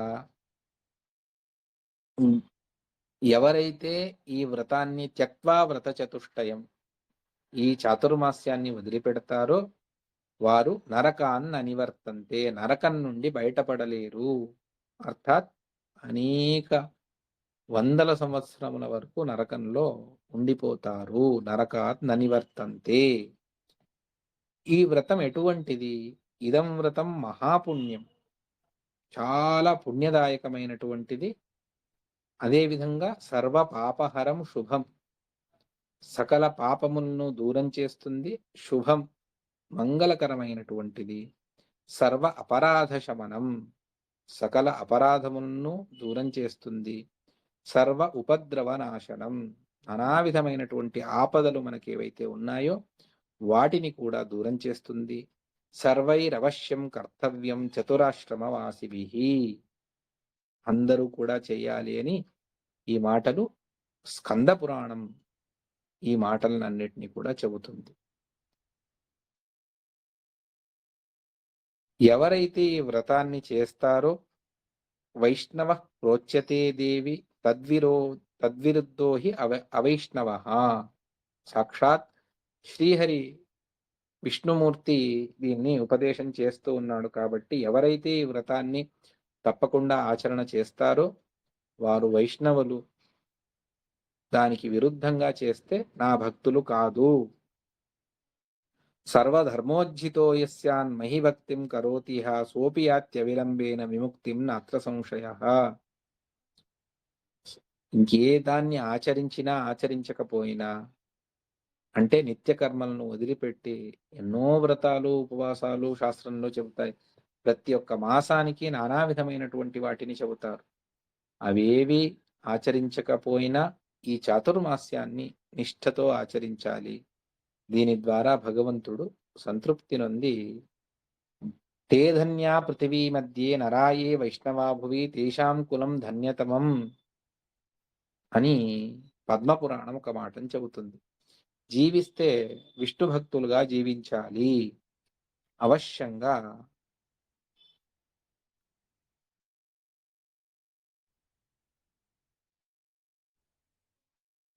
ఎవరైతే ఈ వ్రతాన్ని త్యక్వా వ్రత చతుష్టయం, ఈ చాతుర్మాస్యాన్ని వదిలిపెడతారో వారు నరకాన్ అనివర్తంతే, నరకం నుండి బయటపడలేరు. అర్థాత్ అనేక వందల సంవత్సరముల వరకు నరకంలో ఉండిపోతారు. నరకాత్ ననివర్తంతే. ఈ వ్రతం ఎటువంటిది? ఇదం వ్రతం మహాపుణ్యం, చాలా పుణ్యదాయకమైనటువంటిది. అదేవిధంగా సర్వ పాపహరం శుభం, సకల పాపములను దూరం చేస్తుంది. శుభం, మంగళకరమైనటువంటిది. సర్వ అపరాధ శమనం, సకల అపరాధములను దూరం చేస్తుంది. సర్వ ఉపద్రవ నాశనం, నానావిధమైనటువంటి ఆపదలు మనకేవైతే ఉన్నాయో వాటిని కూడా దూరం చేస్తుంది. సర్వైరవశ్యం కర్తవ్యం చతురాశ్రమవాసిభిః, అందరూ కూడా చేయాలి అని ఈ మాటలు స్కంద పురాణం ఈ మాటలన్నిటినీ కూడా చెబుతుంది. ఎవరైతే ఈ వ్రతాన్ని చేస్తారో వైష్ణవ ప్రోచ్యతే దేవి తద్విరుద్ధో హి అవైష్ణవ. సాక్షాత్ శ్రీహరి విష్ణుమూర్తి దీన్ని ఉపదేశం చేస్తూ ఉన్నాడు. కాబట్టి ఎవరైతే ఈ వ్రతాన్ని తప్పకుండా ఆచరణ చేస్తారో వారు వైష్ణవులు, దానికి విరుద్ధంగా చేస్తే నా భక్తులు కాదు. సర్వధర్మోజ్జితో యస్యాన్ మహిభక్తిం కరోతిహ సోపి యాత్యవిలంబేన విముక్తిం నాత్ర సంశయః. ఇంకే దాన్ని ఆచరించినా ఆచరించకపోయినా, అంటే నిత్య కర్మలను వదిలిపెట్టి ఎన్నో వ్రతాలు, ఉపవాసాలు శాస్త్రంలో చెబుతాయి. ప్రతి ఒక్క మాసానికి నానా విధమైనటువంటి వాటిని చెబుతారు. అవేవి ఆచరించకపోయినా ఈ చాతుర్మాస్యాన్ని నిష్ఠతో ఆచరించాలి. దీని ద్వారా భగవంతుడు సంతృప్తి నొంది తే ధన్యా పృథివీ మధ్యే నరాయే వైష్ణవా భువి తేషాం కులం ధన్యతమం అని పద్మపురాణం ఒక మాటను చెబుతుంది. జీవిస్తే విష్ణు భక్తులుగా జీవించాలి. అవశ్యంగా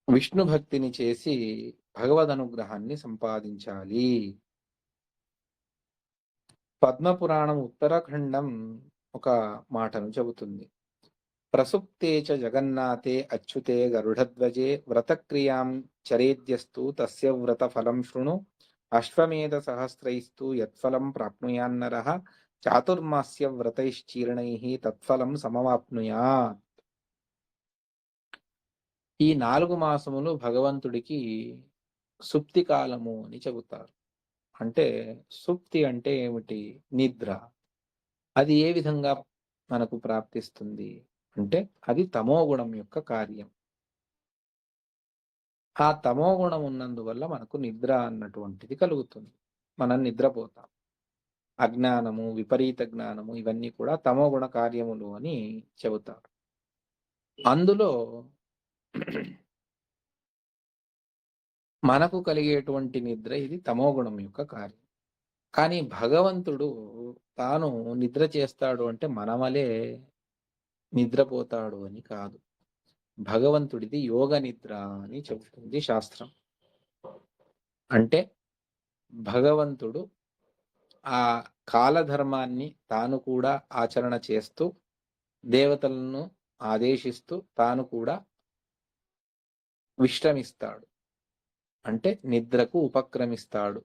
విష్ణు భక్తిని చేసి భగవద్ అనుగ్రహాన్ని సంపాదించాలి. పద్మపురాణం ఉత్తరాఖండం ఒక మాటను చెబుతుంది. ప్రసుప్తే చ జగన్నాథే అచ్యుతే గరుడధ్వజే వ్రతక్రియాం చరేద్యస్తు తస్య వ్రత ఫలం శృణు అశ్వమేధ సహస్రైస్తు యత్ఫలం ప్రాప్నుయాన్నరః చాతుర్మాస్య వ్రతైశ్చీర్ణైః తత్ఫలం సమవాప్నుయాత్. ఈ 4 మాసములు భగవంతుడికి సుప్తి కాలము అని చెబుతారు. అంటే సుప్తి అంటే ఏమిటి? నిద్ర. అది ఏ విధంగా మనకు ప్రాప్తిస్తుంది అంటే అది తమోగుణం యొక్క కార్యం. ఆ తమోగుణం ఉన్నందువల్ల మనకు నిద్ర అన్నటువంటిది కలుగుతుంది. మనం నిద్రపోతాం. అజ్ఞానము, విపరీత జ్ఞానము ఇవన్నీ కూడా తమోగుణ కార్యములు అని చెబుతారు. అందులో మనకు కలిగేటువంటి నిద్ర ఇది తమోగుణం యొక్క కార్యం. కానీ భగవంతుడు తాను నిద్ర చేస్తాడు అంటే మనమలే నిద్రపోతాడు అని కాదు. భగవంతుడిది యోగ నిద్ర అని చెబుతుంది శాస్త్రం. అంటే భగవంతుడు ఆ కాలధర్మాన్ని తాను కూడా ఆచరణ చేస్తూ దేవతలను ఆదేశిస్తూ తాను కూడా విశ్రమిస్తాడు. అంటే నిద్రకు ఉపక్రమిస్తాడు.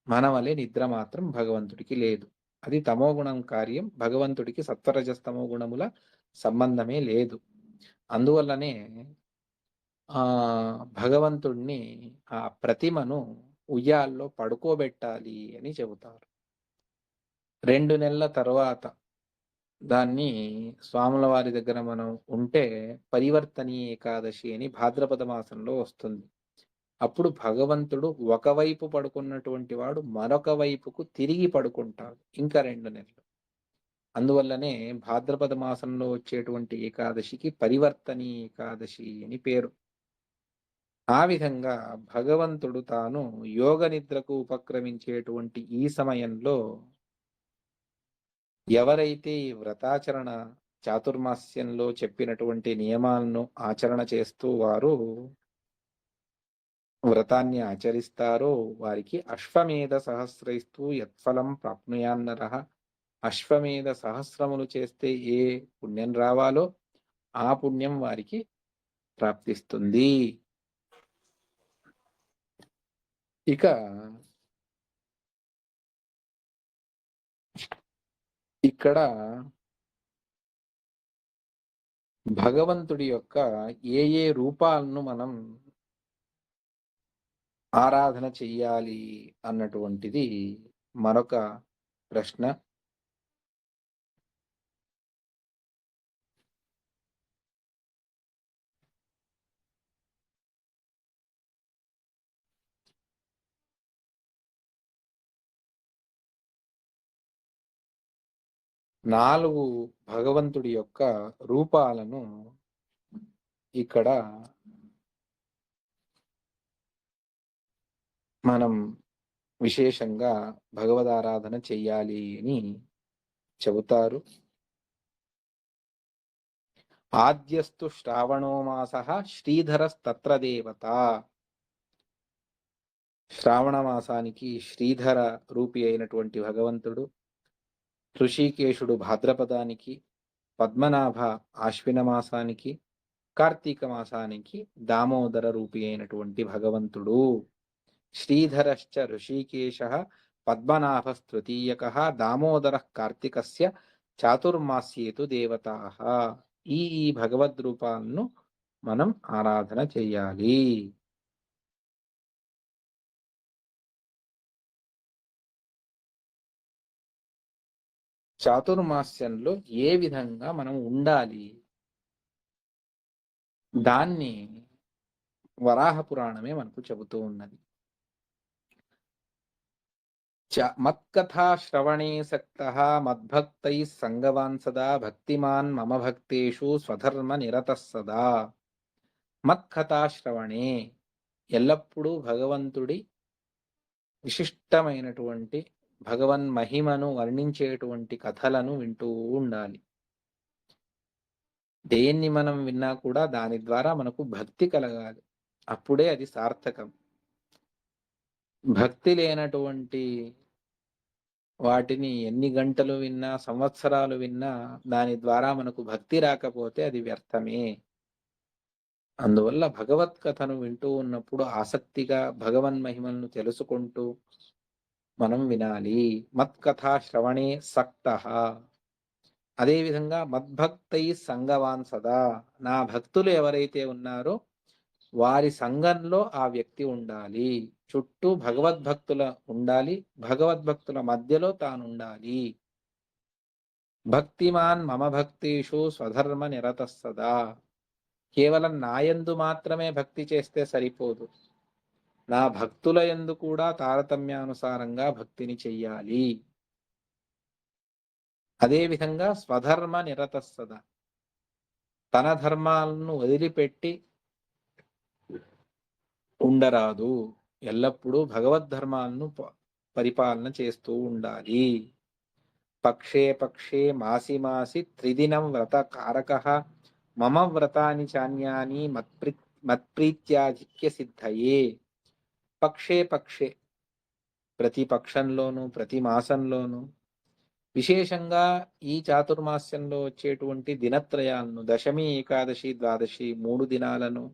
మన వలె నిద్ర మాత్రం భగవంతుడికి లేదు. అది తమోగుణం కార్యం. భగవంతుడికి సత్వరజస్తమో గుణముల సంబంధమే లేదు. అందువల్లనే భగవంతుణ్ణి ఆ ప్రతిమను ఉయ్యాల్లో పడుకోబెట్టాలి అని చెబుతారు. 2 నెలల తర్వాత దాన్ని స్వాముల వారి దగ్గర మనం ఉంటే పరివర్తనీ ఏకాదశి అని భాద్రపద మాసంలో వస్తుంది. అప్పుడు భగవంతుడు ఒకవైపు పడుకున్నటువంటి వాడు మరొక వైపుకు తిరిగి పడుకుంటాడు ఇంకా 2 నెలలు. అందువల్లనే భాద్రపద మాసంలో వచ్చేటువంటి ఏకాదశికి పరివర్తనీ ఏకాదశి అని పేరు. ఆ విధంగా భగవంతుడు తాను యోగ నిద్రకు ఉపక్రమించేటువంటి ఈ సమయంలో ఎవరైతే ఈ వ్రతాచరణ చాతుర్మాస్యంలో చెప్పినటువంటి నియమాలను ఆచరణ చేస్తూ వారు వ్రతాన్ని ఆచరిస్తారో వారికి అశ్వమేధ సహస్రైస్తూ యత్ఫలం ప్రాప్నుయాన్నరః. అశ్వమేధ సహస్రములు చేస్తే ఏ పుణ్యం రావాలో ఆ పుణ్యం వారికి ప్రాప్తిస్తుంది. ఇక ఇక్కడ భగవంతుడి యొక్క ఏ ఏ రూపాలను మనం ఆరాధన చెయ్యాలి అన్నటువంటిది మరొక ప్రశ్న. నాలుగు భగవంతుడి యొక్క రూపాలను ఇక్కడ మనం విశేషంగా భగవదారాధన చెయ్యాలి అని చెబుతారు. ఆద్యస్తు శ్రావణో మాసః శ్రీధరస్తత్ర దేవత. శ్రావణ మాసానికి శ్రీధర రూపి అయినటువంటి భగవంతుడు, ఋషికేశుడు భాద్రపదానికి, పద్మనాభ ఆశ్విన మాసానికి, కార్తీక మాసానికి దామోదర రూపి అయినటువంటి భగవంతుడు. శ్రీధరశ్చ ఋషికేశః పద్మనాభస్తృతీయకః దామోదరః కార్తికస్య చాతుర్మాస్యేతు దేవతాః. ఈ భగవద్రూపాలను మనం ఆరాధన చెయ్యాలి. చాతుర్మాస్యంలో ఏ విధంగా మనం ఉండాలి దాన్ని వరాహ పురాణమే మనకు చెబుతూ ఉన్నది. మత్కథా శ్రవణే సక్తః మద్భక్తైః సంగవాన్ సదా భక్తిమాన్ మమ భక్తేషు స్వధర్మ నిరతః సదా. మత్కథా శ్రవణే ఎల్లప్పుడూ భగవంతుడి విశిష్టమైనటువంటి భగవన్ మహిమను వర్ణించేటువంటి కథలను వింటూ ఉండాలి. దేన్ని మనం విన్నా కూడా దాని ద్వారా మనకు భక్తి కలగాలి. అప్పుడే అది సార్థకం. భక్తి లేనటువంటి వాటిని ఎన్ని గంటలు విన్నా, సంవత్సరాలు విన్నా దాని ద్వారా మనకు భక్తి రాకపోతే అది వ్యర్థమే. అందువల్ల భగవత్ కథను వింటూ ఉన్నప్పుడు ఆసక్తిగా భగవన్ మహిమలను తెలుసుకుంటూ మనం వినాలి. మత్కథా శ్రవణే సక్తః. అదేవిధంగా మద్భక్తై సంగవాన్ సదా. నా భక్తులు ఎవరైతే ఉన్నారో వారి సంఘంలో ఆ వ్యక్తి ఉండాలి. చుట్టూ భగవద్భక్తుల ఉండాలి, భగవద్భక్తుల మధ్యలో తానుండాలి. భక్తిమాన్ మమ భక్తేషు స్వధర్మ నిరతః సదా. కేవలం నాయందు మాత్రమే భక్తి చేస్తే సరిపోదు, నా భక్తుల యందు కూడా తారతమ్యానుసారంగా భక్తిని చెయ్యాలి. అదేవిధంగా స్వధర్మ నిరతః సదా. తన ధర్మాలను వదిలిపెట్టి ఉండరాదు. ఎల్లప్పుడూ భగవద్ధర్మాలను పరిపాలన చేస్తూ ఉండాలి. పక్షే పక్షే మాసి మాసి త్రిదినం వ్రత కారకః మమ వ్రతాని చాన్యాని మత్ప్రీత్యాధిక్య సిద్ధయే. పక్షే పక్షే ప్రతి పక్షంలోనూ ప్రతి మాసంలోనూ విశేషంగా ఈ చాతుర్మాస్యంలో వచ్చేటువంటి దినత్రయాలను దశమి, ఏకాదశి, ద్వాదశి 3 దినాలను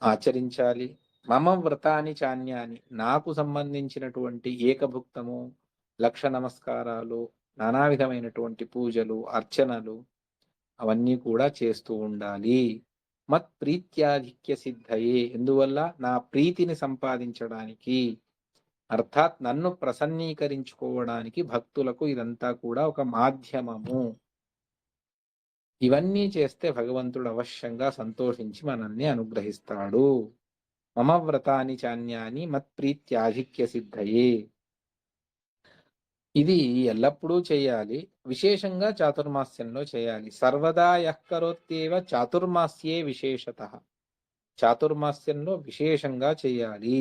ఆచరించాలి. మమ వ్రతాని చాన్యాని నాకు సంబంధించినటువంటి ఏకభుక్తము, లక్ష నమస్కారాలు, నానా విధమైనటువంటి పూజలు, అర్చనలు అవన్నీ కూడా చేస్తూ ఉండాలి. మత్ ప్రీత్యాధిక్య సిద్ధయే. ఎందువల్ల నా ప్రీతిని సంపాదించడానికి. అర్థాత్ నన్ను ప్రసన్నీకరించుకోవడానికి భక్తులకు ఇదంతా కూడా ఒక మాధ్యమము. ఇవన్నీ చేస్తే భగవంతుడు అవశ్యంగా సంతోషించి మనల్ని అనుగ్రహిస్తాడు. మమ వ్రతాని చాన్యాని మత్ప్రీత్యాధిక్య సిద్ధయే. ఇది ఎల్లప్పుడూ చేయాలి. విశేషంగా చాతుర్మాస్యంలో చేయాలి. సర్వదా యః కరోత్యేవ చాతుర్మాస్యే విశేషతః. చాతుర్మాస్యంలో విశేషంగా చేయాలి.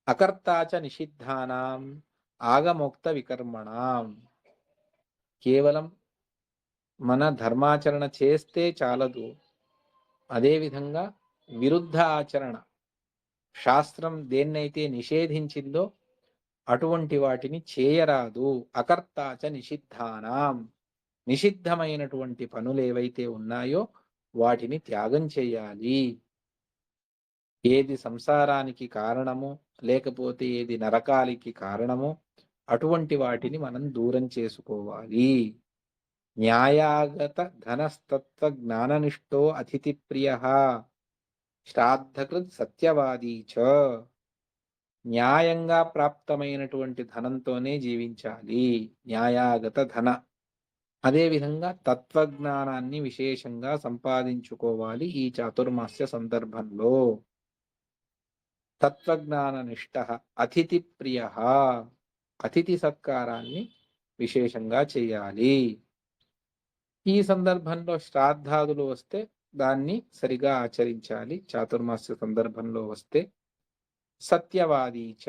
అకర్తాచ నిషిద్ధానాం ఆగమోక్త వికర్మణాం. కేవలం మన ధర్మాచరణ చేస్తే చాలదు. అదేవిధంగా విరుద్ధ ఆచరణ, శాస్త్రం దేన్నైతే నిషేధించిందో అటువంటి వాటిని చేయరాదు. అకర్తాచ నిషిద్ధానాం. నిషిద్ధమైనటువంటి పనులు ఏవైతే ఉన్నాయో వాటిని త్యాగం చేయాలి. ఏది సంసారానికి కారణమో లేకపోతే ఏది నరకానికి కారణమో అటువంటి వాటిని మనం దూరం చేసుకోవాలి. న్యాయాగత ధనస్తత్వ జ్ఞాననిష్టో అతిథి ప్రియ శ్రాద్ధకృత్ సత్యవాదీ చ. న్యాయంగా ప్రాప్తమైనటువంటి ధనంతోనే జీవించాలి. న్యాయాగత ధన. అదేవిధంగా తత్వజ్ఞానాన్ని విశేషంగా సంపాదించుకోవాలి ఈ చాతుర్మాస్య సందర్భంలో. తత్వజ్ఞాన నిష్ఠ అతిథి ప్రియ. అతిథి సత్కారాన్ని విశేషంగా చేయాలి. ఈ సందర్భంలో శ్రాద్ధాదులు వస్తే దాన్ని సరిగా ఆచరించాలి. చాతుర్మాస్య సందర్భంలో వస్తే సత్యవాదీచ.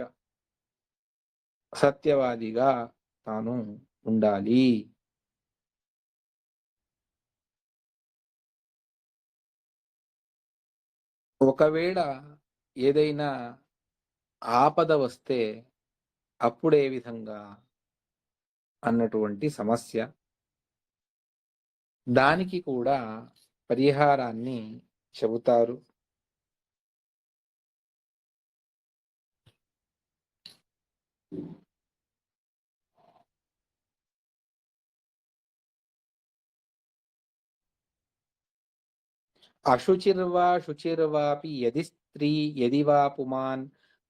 సత్యవాదిగా తాను ఉండాలి. ఒకవేళ ఏదైనా ఆపద వస్తే అప్పుడే విధంగా అన్నటువంటి సమస్య, దానికి కూడా పరిహారాన్ని చెబుతారు. అశుచిర్వా శుచిర్వాపి యది స్త్రీ యది వా పుమాన్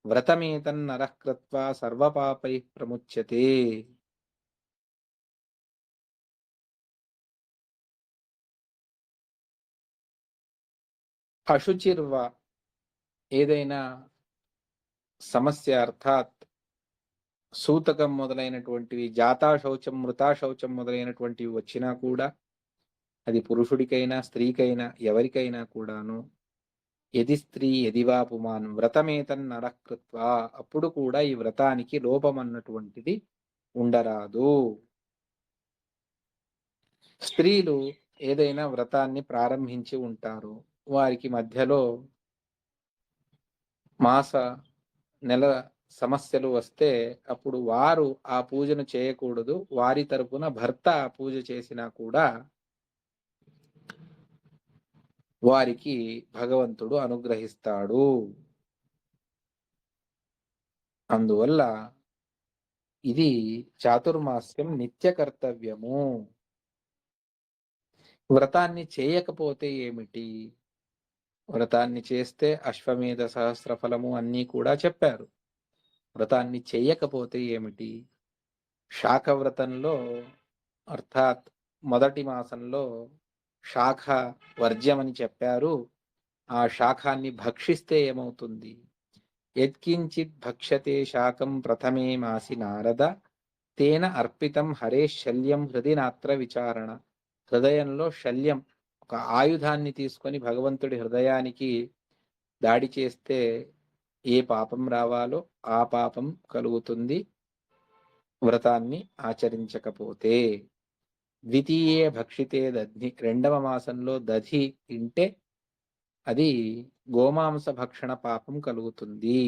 వ్రతమేతన్నరః కృత్వా సర్వపాపైః ప్రముచ్యతే. అశుచిర్వా ఏదైనా సమస్య, అర్థాత్ సూతకం మొదలైనటువంటివి, జాతా శౌచం మృతా శౌచం మొదలైనటువంటివి వచ్చినా కూడా అది పురుషుడికైనా స్త్రీకైనా ఎవరికైనా కూడాను యది స్త్రీ యదివా పుమాన్ వ్రతమేతన్నరః కృత్వా, అప్పుడు కూడా ఈ వ్రతానికి లోపం అన్నటువంటిది ఉండరాదు. స్త్రీలు ఏదైనా వ్రతాన్ని ప్రారంభించి ఉంటారు, వారికి మధ్యలో మాస నెల సమస్యలు వస్తే అప్పుడు వారు ఆ పూజను చేయకూడదు. వారి తరపున భర్త ఆ పూజ చేసినా కూడా వారికి భగవంతుడు అనుగ్రహిస్తాడు. అందువల్ల ఇది చాతుర్మాస్యం నిత్య కర్తవ్యము. వ్రతాన్ని చేయకపోతే ఏమిటి? వ్రతాన్ని చేస్తే అశ్వమేధ సహస్ర ఫలము అన్నీ కూడా చెప్పారు. వ్రతాన్ని చేయకపోతే ఏమిటి? శాఖ వ్రతంలో, అర్థాత్ మొదటి మాసంలో శాఖ వర్జ్యమని చెప్పారు. ఆ శాఖాన్ని భక్షిస్తే ఏమవుతుంది? యత్కించిత్ భక్ష్యతే శాకం ప్రథమే మాసి నారద తేన అర్పితం హరే శల్యం హృది నాత్ర విచారణ. హృదయంలో శల్యం, ఒక ఆయుధాన్ని తీసుకొని భగవంతుడి హృదయానికి దాడి చేస్తే ఏ పాపం రావాలో ఆ పాపం కలుగుతుంది వ్రతాన్ని ఆచరించకపోతే. ద్వితీయే భక్షితే దధి. రెండవ మాసంలో దధి తింటే అది గోమాంస భక్షణ పాపం కలుగుతుంది.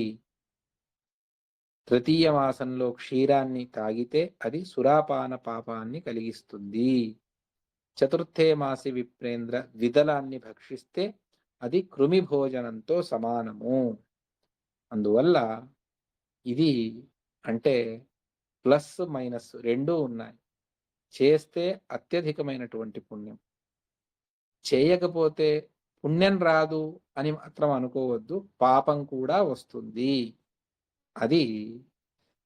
తృతీయ మాసంలో క్షీరాన్ని తాగితే అది సురాపాన పాపాన్ని కలిగిస్తుంది. చతుర్థే మాసి విప్రేంద్ర ద్విదలాన్ని భక్షిస్తే అది కృమి భోజనంతో సమానము. అందువల్ల ఇది అంటే ప్లస్ మైనస్ రెండూ ఉన్నాయి. చేస్తే అత్యధికమైనటువంటి పుణ్యం, చేయకపోతే పుణ్యం రాదు అని మాత్రం అనుకోవద్దు, పాపం కూడా వస్తుంది. అది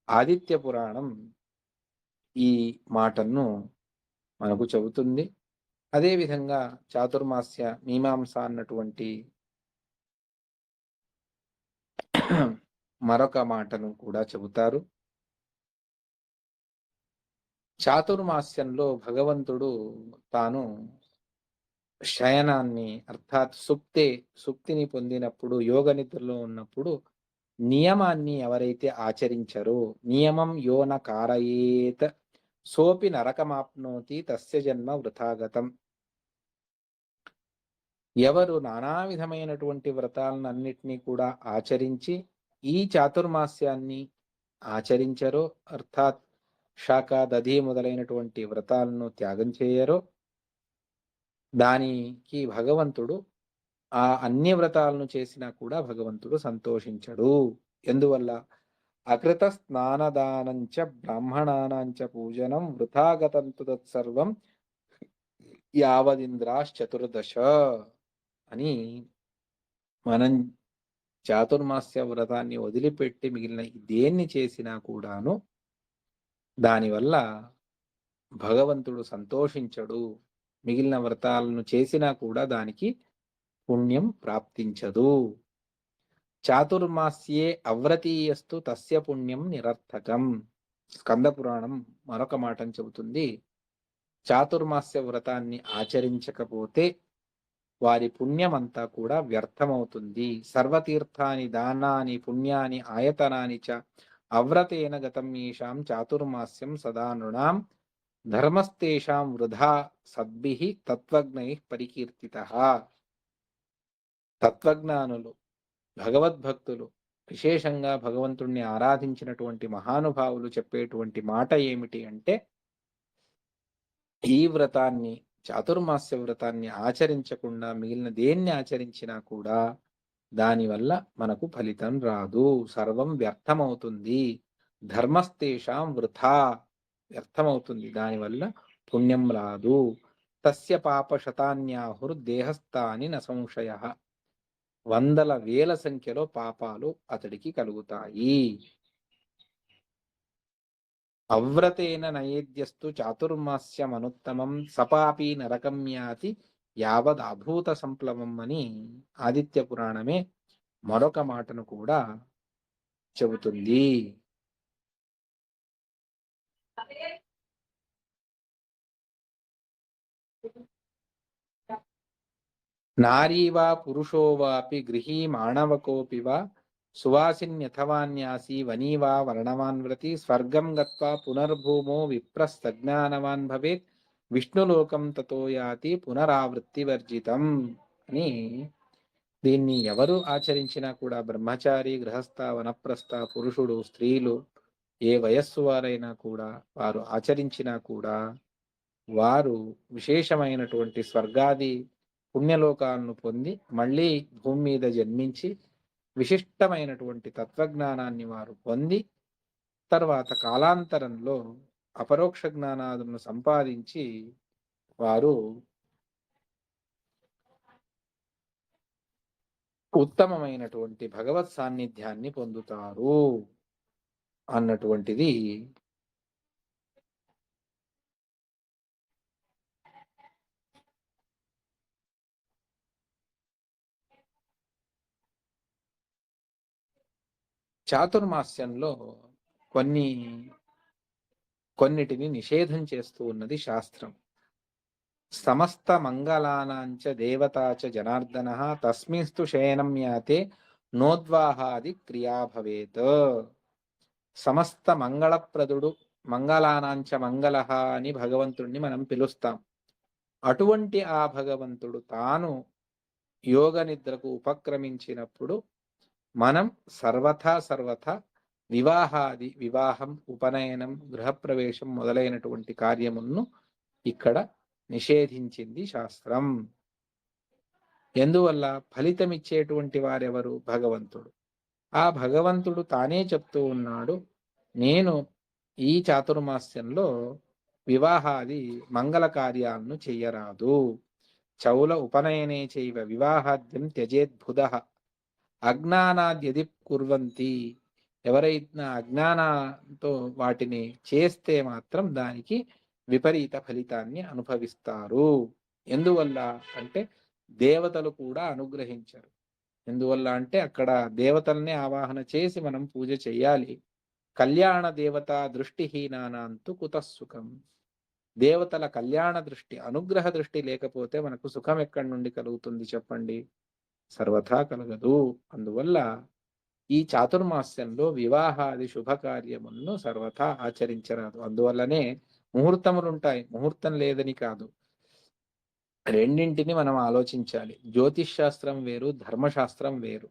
ఆదిత్య పురాణం ఈ మాటను మనకు చెబుతుంది. అదేవిధంగా చాతుర్మాస్య మీమాంస అన్నటువంటి మరొక మాటను కూడా చెబుతారు. చాతుర్మాస్యంలో భగవంతుడు తాను శయనాన్ని అర్థాత్ సుప్తిని పొందినప్పుడు, యోగ నిద్రలో ఉన్నప్పుడు నియమాన్ని ఎవరైతే ఆచరించరో, నియమం యోన కారయేత్ సోపి నరకమాప్నోతి తస్య జన్మ వృథాగతం. ఎవరు నానా విధమైనటువంటి వ్రతాలన్నిటినీ కూడా ఆచరించి ఈ చాతుర్మాస్యాన్ని ఆచరించరో, అర్థాత్ శాఖ దధి మొదలైనటువంటి వ్రతాలను త్యాగం చేయరో, దానికి భగవంతుడు ఆ అన్ని వ్రతాలను చేసినా కూడా భగవంతుడు సంతోషించడు. ఎందువల్ల? అకృత స్నానదానంచ బ్రాహ్మణానాంచ పూజనం వృథాగతంతు తత్సర్వం యావదింద్రాశ్చతుర్దశ అని మనం చాతుర్మాస్య వ్రతాన్ని వదిలిపెట్టి మిగిలిన దేన్ని చేసినా కూడాను దానివల్ల భగవంతుడు సంతోషించడు. మిగిలిన వ్రతాలను చేసినా కూడా దానికి పుణ్యం ప్రాప్తించదు. చాతుర్మాస్యే అవ్రతీయస్తు తస్య పుణ్యం నిరర్థకం. స్కంద పురాణం మరొక మాటను చెబుతుంది. చాతుర్మాస్య వ్రతాన్ని ఆచరించకపోతే వారి పుణ్యమంతా కూడా వ్యర్థమవుతుంది. సర్వతీర్థాని దానాని పుణ్యాని ఆయతనాని చ అవ్రతేన గతం ఈషాం చాతుర్మాస్యం సదా నృణాం ధర్మస్తేషాం వృధా సద్భిః తత్వజ్ఞైః పరికీర్తితః. తత్వజ్ఞానులు, భగవద్భక్తులు, విశేషంగా భగవంతుణ్ణి ఆరాధించినటువంటి మహానుభావులు చెప్పేటువంటి మాట ఏమిటి అంటే, ఈ వ్రతాన్ని, చాతుర్మాస్య వ్రతాన్ని ఆచరించకుండా మిగిలిన దేన్ని ఆచరించినా కూడా దానివల్ల మనకు ఫలితం రాదు, సర్వం వ్యర్థమవుతుంది. ధర్మస్తేషాం వృథా, వ్యర్థమవుతుంది, దానివల్ల పుణ్యం రాదు. తస్య పాప శతాన్యాహుర్దేహస్థాని న సంశయః. వందల వేల సంఖ్యలో పాపాలు అతడికి కలుగుతాయి. అవ్రతేన నయేద్యస్తు చాతుర్మాస్యమనుత్తమం సపాపి నరకం యాతి యావద్ అభూత సంప్లవం అని ఆదిత్య పురాణమే మరొక మాటను కూడా చెబుతుంది. నారీ వా పురుషో వాపి గృహీ మాణవకోపి వా సువాసిన్యథవాన్యాసి వనీ వా వర్ణవాన్వ్రతి స్వర్గం గత్వా పునర్భూమో విప్రస్తజ్ఞానవాన్ భవేత్ విష్ణులోకం తతో యాతి పునరావృత్తివర్జితం అని. దీన్ని ఎవరు ఆచరించినా కూడా, బ్రహ్మచారి, గృహస్థ, వనప్రస్థ, పురుషుడు, స్త్రీలు, ఏ వయస్సు వారైనా కూడా వారు ఆచరించినా కూడా వారు విశేషమైనటువంటి స్వర్గాది పుణ్యలోకాలను పొంది మళ్ళీ భూమి మీద జన్మించి విశిష్టమైనటువంటి తత్వజ్ఞానాన్ని వారు పొంది తర్వాత కాలాంతరంలో అపరోక్ష జ్ఞానాదులను సంపాదించి వారు ఉత్తమమైనటువంటి భగవత్ సాన్నిధ్యాన్ని పొందుతారు అన్నటువంటిది చాతుర్మాస్యంలో కొన్నిటిని నిషేధం చేస్తూ ఉన్నది శాస్త్రం. సమస్త మంగళానాంచ దేవతాచ జనార్దన తస్మిన్స్తు శయనం యాతే నోద్వాహాది క్రియా భవేత్. సమస్త మంగళప్రదుడు, మంగళానాంచ మంగళ అని భగవంతుణ్ణి మనం పిలుస్తాం. అటువంటి ఆ భగవంతుడు తాను యోగ నిద్రకు ఉపక్రమించినప్పుడు మనం సర్వథా వివాహం, ఉపనయనం, గృహప్రవేశం మొదలైనటువంటి కార్యములను ఇక్కడ నిషేధించింది శాస్త్రం. ఎందువల్ల? ఫలితమిచ్చేటువంటి వారెవరు? భగవంతుడు. ఆ భగవంతుడు తానే చెప్తూ ఉన్నాడు, నేను ఈ చాతుర్మాస్యంలో వివాహాది మంగళ కార్యాలను చెయ్యరాదు. చౌల ఉపనయనే చైవ వివాహాద్యం త్యజేద్బుధః అజ్ఞానాద్యది కుర్వంతి ఎవరైనా అజ్ఞానంతో వాటిని చేస్తే మాత్రం దానికి విపరీత ఫలితాన్ని అనుభవిస్తారు. ఎందువల్ల అంటే దేవతలు కూడా అనుగ్రహించరు. ఎందువల్ల అంటే అక్కడ దేవతల్ని ఆవాహన చేసి మనం పూజ చేయాలి. కళ్యాణ దేవత దృష్టిహీనానాంతు కుతఃసుఖం. దేవతల కళ్యాణ దృష్టి, అనుగ్రహ దృష్టి లేకపోతే మనకు సుఖం ఎక్కడి నుండి కలుగుతుంది చెప్పండి? సర్వథా కలగదు. అందువల్ల ఈ చాతుర్మాస్యంలో వివాహాది శుభకార్యములను సర్వథా ఆచరించరాదు. అందువల్లనే ముహూర్తములుంటాయి. ముహూర్తం లేదని కాదు. రెండింటిని మనం ఆలోచించాలి. జ్యోతిష్ శాస్త్రం వేరు, ధర్మశాస్త్రం వేరు.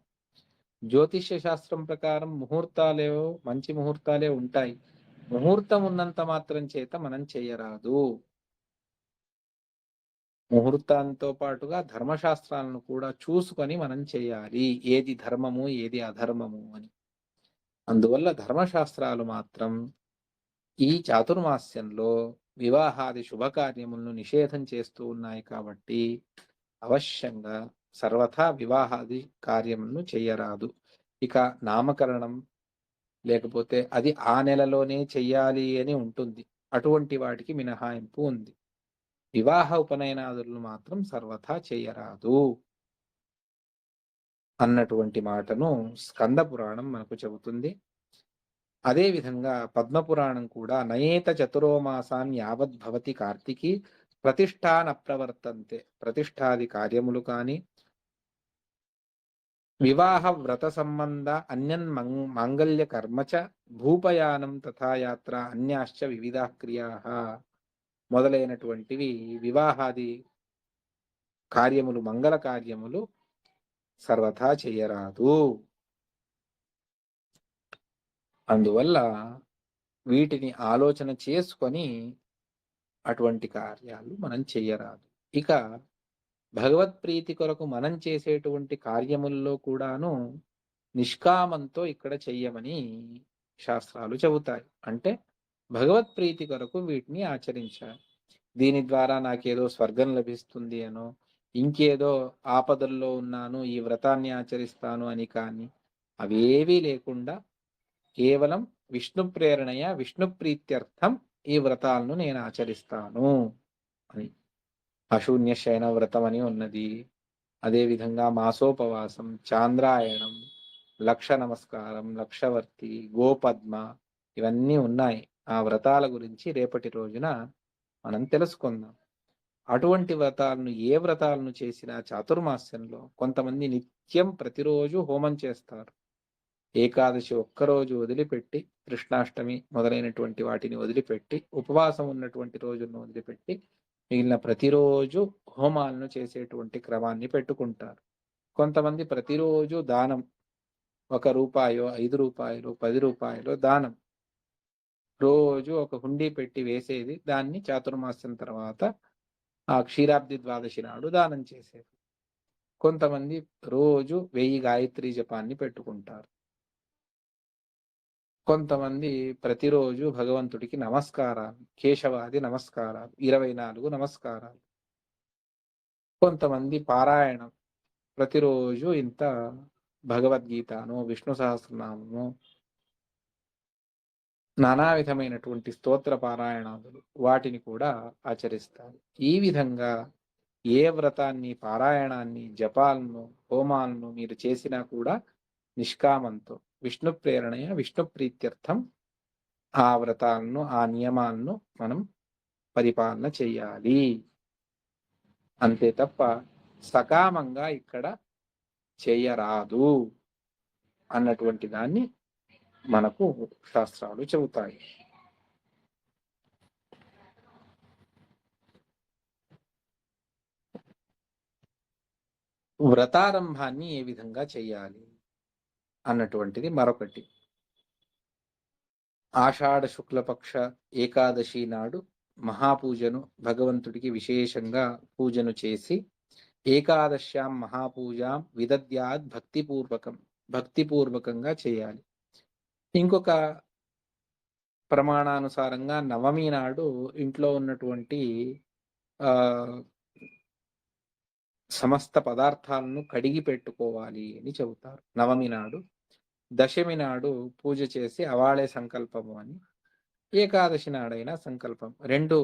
జ్యోతిష్య శాస్త్రం ప్రకారం ముహూర్తాలేవో మంచి ముహూర్తాలే ఉంటాయి. ముహూర్తం ఉన్నంత మాత్రం చేత మనం చేయరాదు. ముహూర్తాంతో పాటుగా ధర్మశాస్త్రాలను కూడా చూసుకొని మనం చేయాలి. ఏది ధర్మము, ఏది అధర్మము అని. అందువల్ల ధర్మశాస్త్రాలు మాత్రం ఈ చాతుర్మాస్యంలో వివాహాది శుభకార్యములను నిషేధం చేస్తూ ఉన్నాయి కాబట్టి అవశ్యంగా సర్వథా వివాహాది కార్యములను చెయ్యరాదు. ఇక నామకరణం లేకపోతే అది ఆ నెలలోనే చెయ్యాలి అని ఉంటుంది. అటువంటి వాటికి మినహాయింపు ఉంది. వివాహ ఉపనయనాదులను మాత్రం సర్వథా చెయ్యరాదు అన్నటువంటి మాటను స్కంద పురాణం మనకు చెబుతుంది. అదే విధంగా పద్మపురాణం కూడా నయేత చతురోమాసాన్ యావద్భవతి కార్తికి ప్రతిష్టాన ప్రవర్తంతే. ప్రతిష్టాది కార్యములు కాని వివాహ వ్రత సంబంధ అన్యన్ మాంగళ్య కర్మచ భూపయానం తథా యాత్ర అన్యాశ్చ వివిధ క్రియా మొదలైనటువంటివి వివాహాది కార్యములు, మంగళ కార్యములు సర్వథా చేయరాదు. అందువల్ల వీటిని ఆలోచన చేసుకొని అటువంటి కార్యాలు మనం చెయ్యరాదు. ఇక భగవత్ప్రీతి కొరకు మనం చేసేటువంటి కార్యముల్లో కూడాను నిష్కామంతో ఇక్కడ చెయ్యమని శాస్త్రాలు చెబుతాయి. అంటే భగవత్ప్రీతి కొరకు వీటిని ఆచరించాలి. దీని ద్వారా నాకేదో స్వర్గం లభిస్తుంది అనో, ఇంకేదో ఆపదల్లో ఉన్నాను ఈ వ్రతాన్ని ఆచరిస్తాను అని కానీ అవేవీ లేకుండా కేవలం విష్ణు ప్రేరణయ విష్ణు ప్రీత్యర్థం ఈ వ్రతాలను నేను ఆచరిస్తాను అని. అశూన్య శయన వ్రతం అని ఉన్నది. అదేవిధంగా మాసోపవాసం, చాంద్రాయణం, లక్ష నమస్కారం, లక్షవర్తి, గోపద్మ ఇవన్నీ ఉన్నాయి. ఆ వ్రతాల గురించి రేపటి రోజున మనం తెలుసుకుందాం. అటువంటి వ్రతాలను ఏ వ్రతాలను చేసినా చాతుర్మాస్యంలో కొంతమంది నిత్యం ప్రతిరోజు హోమం చేస్తారు. ఏకాదశి ఒక్కరోజు వదిలిపెట్టి, కృష్ణాష్టమి మొదలైనటువంటి వాటిని వదిలిపెట్టి, ఉపవాసం ఉన్నటువంటి రోజులను వదిలిపెట్టి మిగిలిన ప్రతిరోజు హోమాలను చేసేటువంటి క్రమాన్ని పెట్టుకుంటారు. కొంతమంది ప్రతిరోజు దానం, ₹1, ₹5, ₹10 దానం రోజు ఒక హుండీ పెట్టి వేసేది, దాన్ని చాతుర్మాస్యం తర్వాత ఆ క్షీరాబ్ది ద్వాదశి నాడు దానం చేసేది. కొంతమంది రోజు 1000 గాయత్రి జపాన్ని పెట్టుకుంటారు. కొంతమంది ప్రతిరోజు భగవంతుడికి నమస్కారాలు, కేశవాది నమస్కారాలు, 24 నమస్కారాలు. కొంతమంది పారాయణం, ప్రతిరోజు ఇంత భగవద్గీతను, విష్ణు సహస్రనామము, నానా విధమైనటువంటి స్తోత్ర పారాయణాదులు వాటిని కూడా ఆచరిస్తారు. ఈ విధంగా ఏ వ్రతాన్ని, పారాయణాన్ని, జపాలను, హోమాలను మీరు చేసినా కూడా నిష్కామంతో విష్ణు ప్రేరణయ విష్ణు ప్రీత్యర్థం ఆ వ్రతాలను, ఆ నియమాలను మనం పరిపాలన చెయ్యాలి. అంతే తప్ప సకామంగా ఇక్కడ చేయరాదు అన్నటువంటి దాన్ని మనకు శాస్త్రాలు చెబుతాయి. వ్రతారంభాన్ని ఏ విధంగా చేయాలి అన్నటువంటిది మరొకటి. ఆషాఢ శుక్లపక్ష ఏకాదశి నాడు మహాపూజను, భగవంతుడికి విశేషంగా పూజను చేసి ఏకాదశ్యాం మహాపూజాం విదద్యాద్ భక్తిపూర్వకంగా చేయాలి. ఇంకొక ప్రమాణానుసారంగా నవమి నాడు ఇంట్లో ఉన్నటువంటి సమస్త పదార్థాలను కడిగి పెట్టుకోవాలి అని చెబుతారు. నవమి నాడు దశమి నాడు పూజ చేసి అవాళే సంకల్పము అని, ఏకాదశి నాడైనా సంకల్పం. 2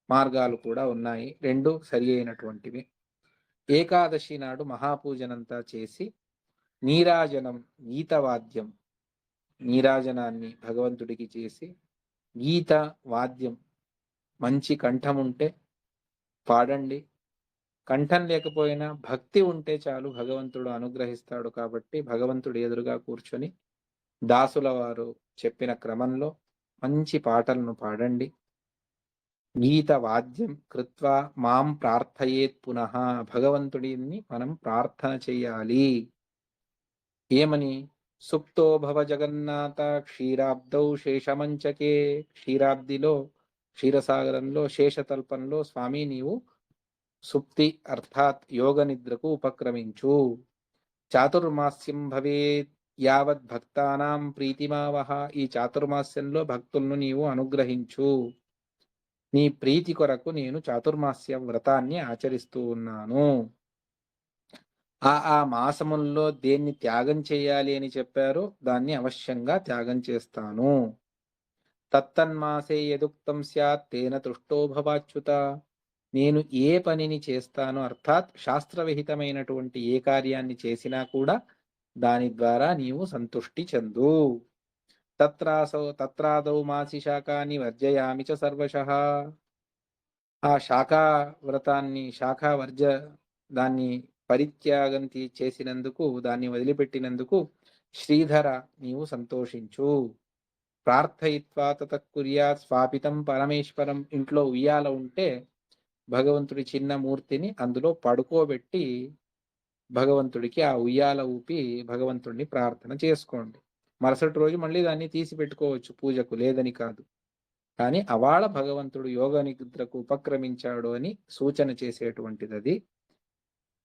మార్గాలు కూడా ఉన్నాయి. 2 సరి అయినటువంటివి. ఏకాదశి నాడు మహాపూజనంతా చేసి నీరాజనం, గీతవాద్యం, నీరాజనాన్ని భగవంతుడికి చేసి గీత వాద్యం మంచి కంఠం ఉంటే పాడండి. కంఠం లేకపోయినా భక్తి ఉంటే చాలు, భగవంతుడు అనుగ్రహిస్తాడు. కాబట్టి భగవంతుడు ఎదురుగా కూర్చొని దాసుల వారు చెప్పిన క్రమంలో మంచి పాటలను పాడండి. గీత వాద్యం కృత్వా మాం ప్రార్థయేత్ పునః. భగవంతుడిని మనం ప్రార్థన చెయ్యాలి. ఏమని? సుప్తో భవ జగన్నాథ క్షీరాబ్దౌ శేషమంచకే. క్షీరాబ్దిలో, క్షీరసాగరంలో, శేషతల్పంలో స్వామి నీవు సుప్తి అర్థాత్ యోగ నిద్రకు ఉపక్రమించు. చాతుర్మాస్యం భవేత్ యావత్ భక్తానాం ప్రీతిమావహ. ఈ చాతుర్మాస్యంలో భక్తులను నీవు అనుగ్రహించు. నీ ప్రీతి కొరకు నేను చాతుర్మాస్య వ్రతాన్ని ఆచరిస్తూ ఉన్నాను. ఆ మాసముల్లో దేన్ని త్యాగం చేయాలి అని చెప్పారో దాన్ని అవశ్యంగా త్యాగం చేస్తాను. తత్తన్మాసే యదుక్తం స్యాత్ తేన తుష్టో భవాచ్యుత. నేను ఏ పనిని చేస్తానో అర్థాత్ శాస్త్రవిహితమైనటువంటి ఏ కార్యాన్ని చేసినా కూడా దాని ద్వారా నీవు సంతుష్టి చెందు. తత్రాదౌ మాసి శాకాని వర్జయామి చ సర్వశః. ఆ శాఖా వ్రతాన్ని, శాఖా వర్జ దాన్ని పరిత్యాగం చేసినందుకు, దాన్ని వదిలిపెట్టినందుకు శ్రీధర నీవు సంతోషించు. ప్రార్థయిత్వా తతఃకుర్యాత్ స్వాపితం పరమేశ్వరం. ఇంట్లో ఉయ్యాల ఉంటే భగవంతుడి చిన్న మూర్తిని అందులో పడుకోబెట్టి భగవంతుడికి ఆ ఉయ్యాల ఊపి భగవంతుడిని ప్రార్థన చేసుకోండి. మరుసటి రోజు మళ్ళీ దాన్ని తీసి పెట్టుకోవచ్చు పూజకు, లేదని కాదు. కానీ అవాళ భగవంతుడు యోగ నిద్రకు ఉపక్రమించాడు అని సూచన చేసేటువంటిది అది.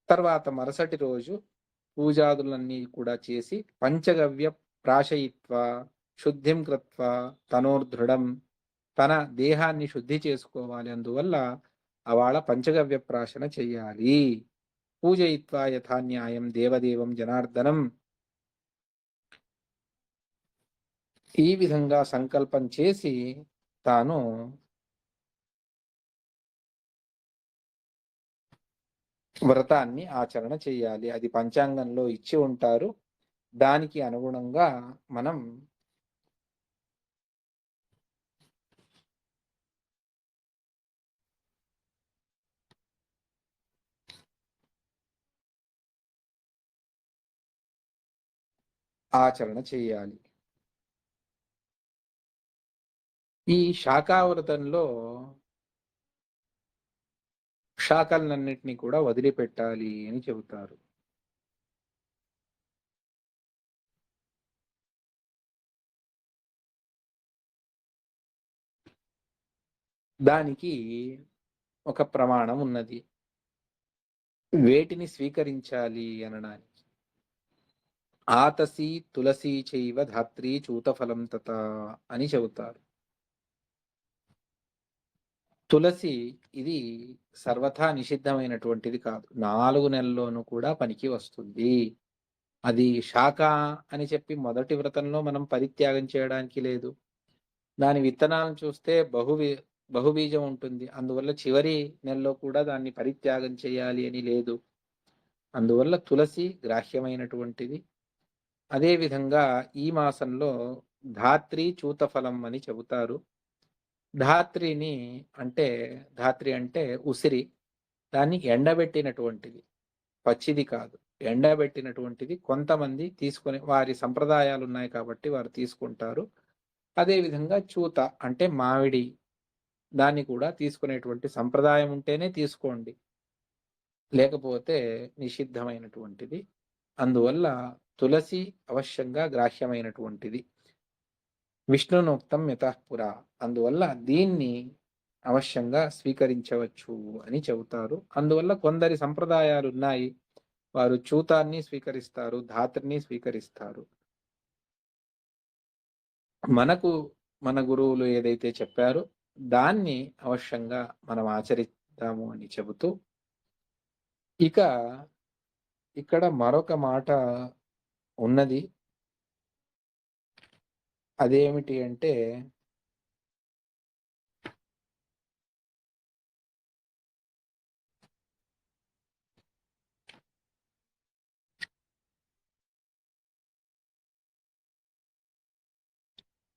తర్వాత మరుసటి రోజు పూజాదులన్నీ కూడా చేసి పంచగవ్య ప్రాశయిత్వ శుద్ధిం కృత్వ తనోర్దృఢం. తన దేహాన్ని శుద్ధి చేసుకోవాలి. అందువల్ల అవాళ పంచగవ్య ప్రాశన చెయ్యాలి. పూజయిత్వా యథాన్యాయం దేవదేవం జనార్దనం. ఈ విధంగా సంకల్పం చేసి తాను వ్రతాన్ని ఆచరణ చేయాలి. అది పంచాంగంలో ఇచ్చి ఉంటారు. దానికి అనుగుణంగా మనం ఆచరణ చేయాలి. ఈ శాకావ్రతంలో శాఖలన్నిటినీ కూడా వదిలిపెట్టాలి అని చెబుతారు. దానికి ఒక ప్రమాణం ఉన్నది. వేటిని స్వీకరించాలి అనడానికి. ఆతసి తులసి చైవ ధాత్రి చూతఫలం తత అని చెబుతారు. తులసి ఇది సర్వథా నిషిద్ధమైనటువంటిది కాదు. 4 నెలల్లోనూ కూడా పనికి వస్తుంది. అది శాఖ అని చెప్పి మొదటి వ్రతంలో మనం పరిత్యాగం చేయడానికి లేదు. దాని విత్తనాలను చూస్తే బహుబీజం ఉంటుంది. అందువల్ల చివరి నెలలో కూడా దాన్ని పరిత్యాగం చేయాలి అని లేదు. అందువల్ల తులసి గ్రాహ్యమైనటువంటిది. అదేవిధంగా ఈ మాసంలో ధాత్రి చూతఫలం అని చెబుతారు. ధాత్రిని అంటే, ధాత్రి అంటే ఉసిరి. దాన్ని ఎండబెట్టినటువంటిది, పచ్చిది కాదు, ఎండబెట్టినటువంటిది. కొంతమంది తీసుకునే వారి సంప్రదాయాలు ఉన్నాయి కాబట్టి వారు తీసుకుంటారు. అదేవిధంగా చూత అంటే మామిడి, దాన్ని కూడా తీసుకునేటువంటి సంప్రదాయం ఉంటేనే తీసుకోండి, లేకపోతే నిషిద్ధమైనటువంటిది. అందువల్ల తులసి అవశ్యంగా గ్రాహ్యమైనటువంటిది. విష్ణునోక్తం యతఃపురా. అందువల్ల దీన్ని అవశ్యంగా స్వీకరించవచ్చు అని చెబుతారు. అందువల్ల కొందరి సంప్రదాయాలు ఉన్నాయి. వారు చూతాన్ని స్వీకరిస్తారు, ధాత్రిని స్వీకరిస్తారు. మనకు మన గురువులు ఏదైతే చెప్పారో దాన్ని అవశ్యంగా మనం ఆచరిద్దాము అని చెబుతూ, ఇక ఇక్కడ మరొక మాట ఉన్నది. అదేమిటి అంటే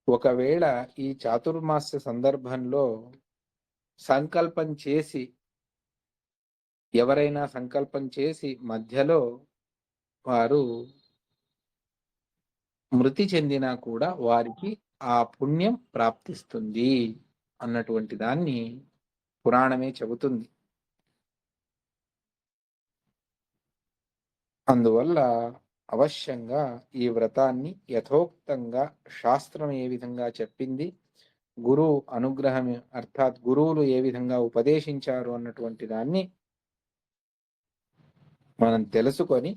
ఒకవేళ ఈ చాతుర్మాస్య సందర్భంలో సంకల్పం చేసి ఎవరైనా సంకల్పం చేసి మధ్యలో వారు మృతి చెందినా కూడా వారికి ఆ పుణ్యం ప్రాప్తిస్తుంది అన్నటువంటి దాన్ని పురాణమే చెబుతుంది. అందువల్ల అవశ్యంగా ఈ వ్రతాన్ని యథోక్తంగా శాస్త్రం ఏ విధంగా చెప్పింది, గురువు అనుగ్రహం అర్థాత్ గురువులు ఏ విధంగా ఉపదేశించారు అన్నటువంటి దాన్ని మనం తెలుసుకొని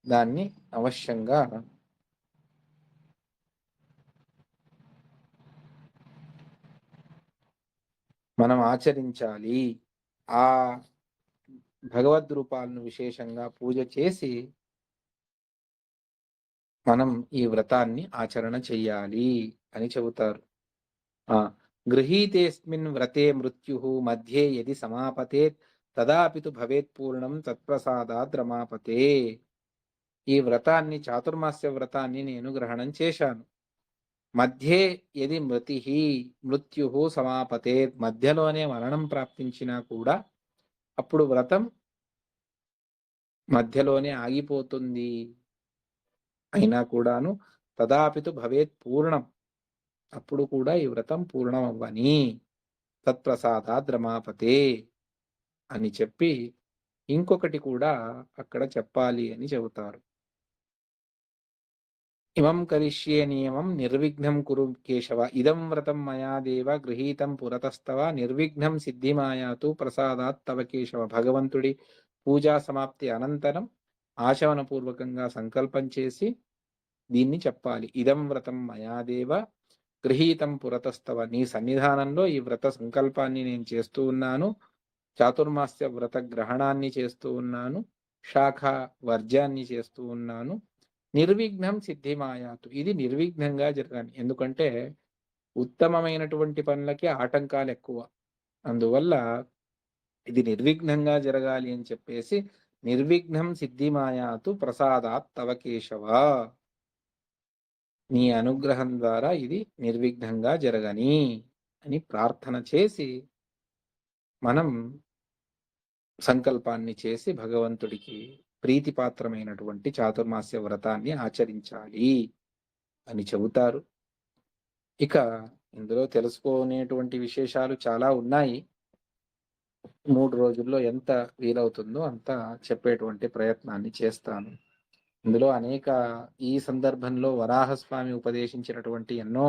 దాన్ని అవశ్యంగా మనం ఆచరించాలి. ఆ భగవద్ రూపాలను విశేషంగా పూజ చేసి మనం ఈ వ్రతాన్ని ఆచరణ చెయ్యాలి అని చెబుతారు. గృహీతేస్మిన్ వ్రతే మృత్యు మధ్యే యది సమాపతేత్ తదాపితు భవేత్ పూర్ణం తత్ప్రసాదాద్ రమాపతే. ఈ వ్రతాన్ని చాతుర్మాస్య వ్రతాన్ని నేను గ్రహణం చేశాను. మధ్యే యది మృత్యు సమాపతే, మధ్యలోనే మరణం ప్రాప్తించినా కూడా అప్పుడు వ్రతం మధ్యలోనే ఆగిపోతుంది. అయినా కూడాను తదాపితు భవేత్ పూర్ణం, అప్పుడు కూడా ఈ వ్రతం పూర్ణమవ్వని తత్ప్రసాదాద్ రమాపతే అని చెప్పి ఇంకొకటి కూడా అక్కడ చెప్పాలి అని చెబుతారు. ఇమం కరిష్యే నియమం నిర్విఘ్నం కురు కేశవ, ఇదం వ్రతం మయా దేవ గృహీతం పురతస్తవ నిర్విఘ్నం సిద్ధిమాయాతు ప్రసాదాత్ తవ కేశవ. భగవంతుడి పూజా సమాప్తి అనంతరం ఆచమనపూర్వకంగా సంకల్పం చేసి దీన్ని చెప్పాలి. ఇదం వ్రతం మయా దేవ గృహీతం పురతస్తవ, నీ సన్నిధానంలో ఈ వ్రత సంకల్పాన్ని నేను చేస్తూ ఉన్నాను, చాతుర్మాస్య వ్రత గ్రహణాన్ని చేస్తూ ఉన్నాను, శాఖ వర్జాన్ని చేస్తూ ఉన్నాను. నిర్విఘ్నం సిద్ధిమాయాతు, ఇది నిర్విఘ్నంగా జరగాలి. ఎందుకంటే ఉత్తమమైనటువంటి పనులకి ఆటంకాలు ఎక్కువ. అందువల్ల ఇది నిర్విఘ్నంగా జరగాలి అని చెప్పేసి నిర్విఘ్నం సిద్ధిమాయాతు ప్రసాదాత్ తవ కేశవ, నీ అనుగ్రహం ద్వారా ఇది నిర్విఘ్నంగా జరగని అని ప్రార్థన చేసి మనం సంకల్పాన్ని చేసి భగవంతుడికి ప్రీతిపాత్రమైనటువంటి చాతుర్మాస్య వ్రతాన్ని ఆచరించాలి అని చెబుతారు. ఇక ఇందులో తెలుసుకునేటువంటి విశేషాలు చాలా ఉన్నాయి. 3 రోజుల్లో ఎంత వీలవుతుందో అంత చెప్పేటువంటి ప్రయత్నాన్ని చేస్తాను. ఇందులో అనేక ఈ సందర్భంలో వరాహస్వామి ఉపదేశించినటువంటి ఎన్నో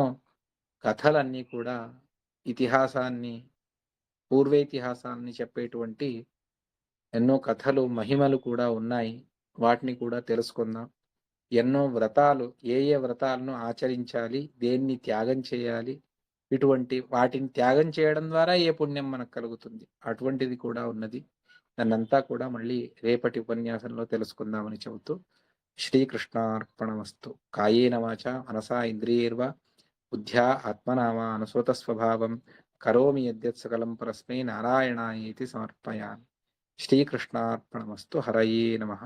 కథలన్నీ కూడా ఇతిహాసాన్ని, పూర్వేతిహాసాన్ని చెప్పేటువంటి ఎన్నో కథలు, మహిమలు కూడా ఉన్నాయి. వాటిని కూడా తెలుసుకుందాం. ఎన్నో వ్రతాలు, ఏ వ్రతాలను ఆచరించాలి, దేన్ని త్యాగం చేయాలి, ఇటువంటి వాటిని త్యాగం చేయడం ద్వారా ఏ పుణ్యం మనకు కలుగుతుంది, అటువంటిది కూడా ఉన్నది. దాన్నంతా కూడా మళ్ళీ రేపటి ఉపన్యాసంలో తెలుసుకుందామని చెబుతూ శ్రీకృష్ణార్పణమస్తు. కాయేన వాచా మనసా ఇంద్రియైర్వా బుద్ధ్యా ఆత్మనామా అనుసృత స్వభావం కరోమి యద్యత్ సకలం పరస్మై నారాయణాయేతి సమర్పయామి. శ్రీకృష్ణార్పణమస్తు. హరయే నమః.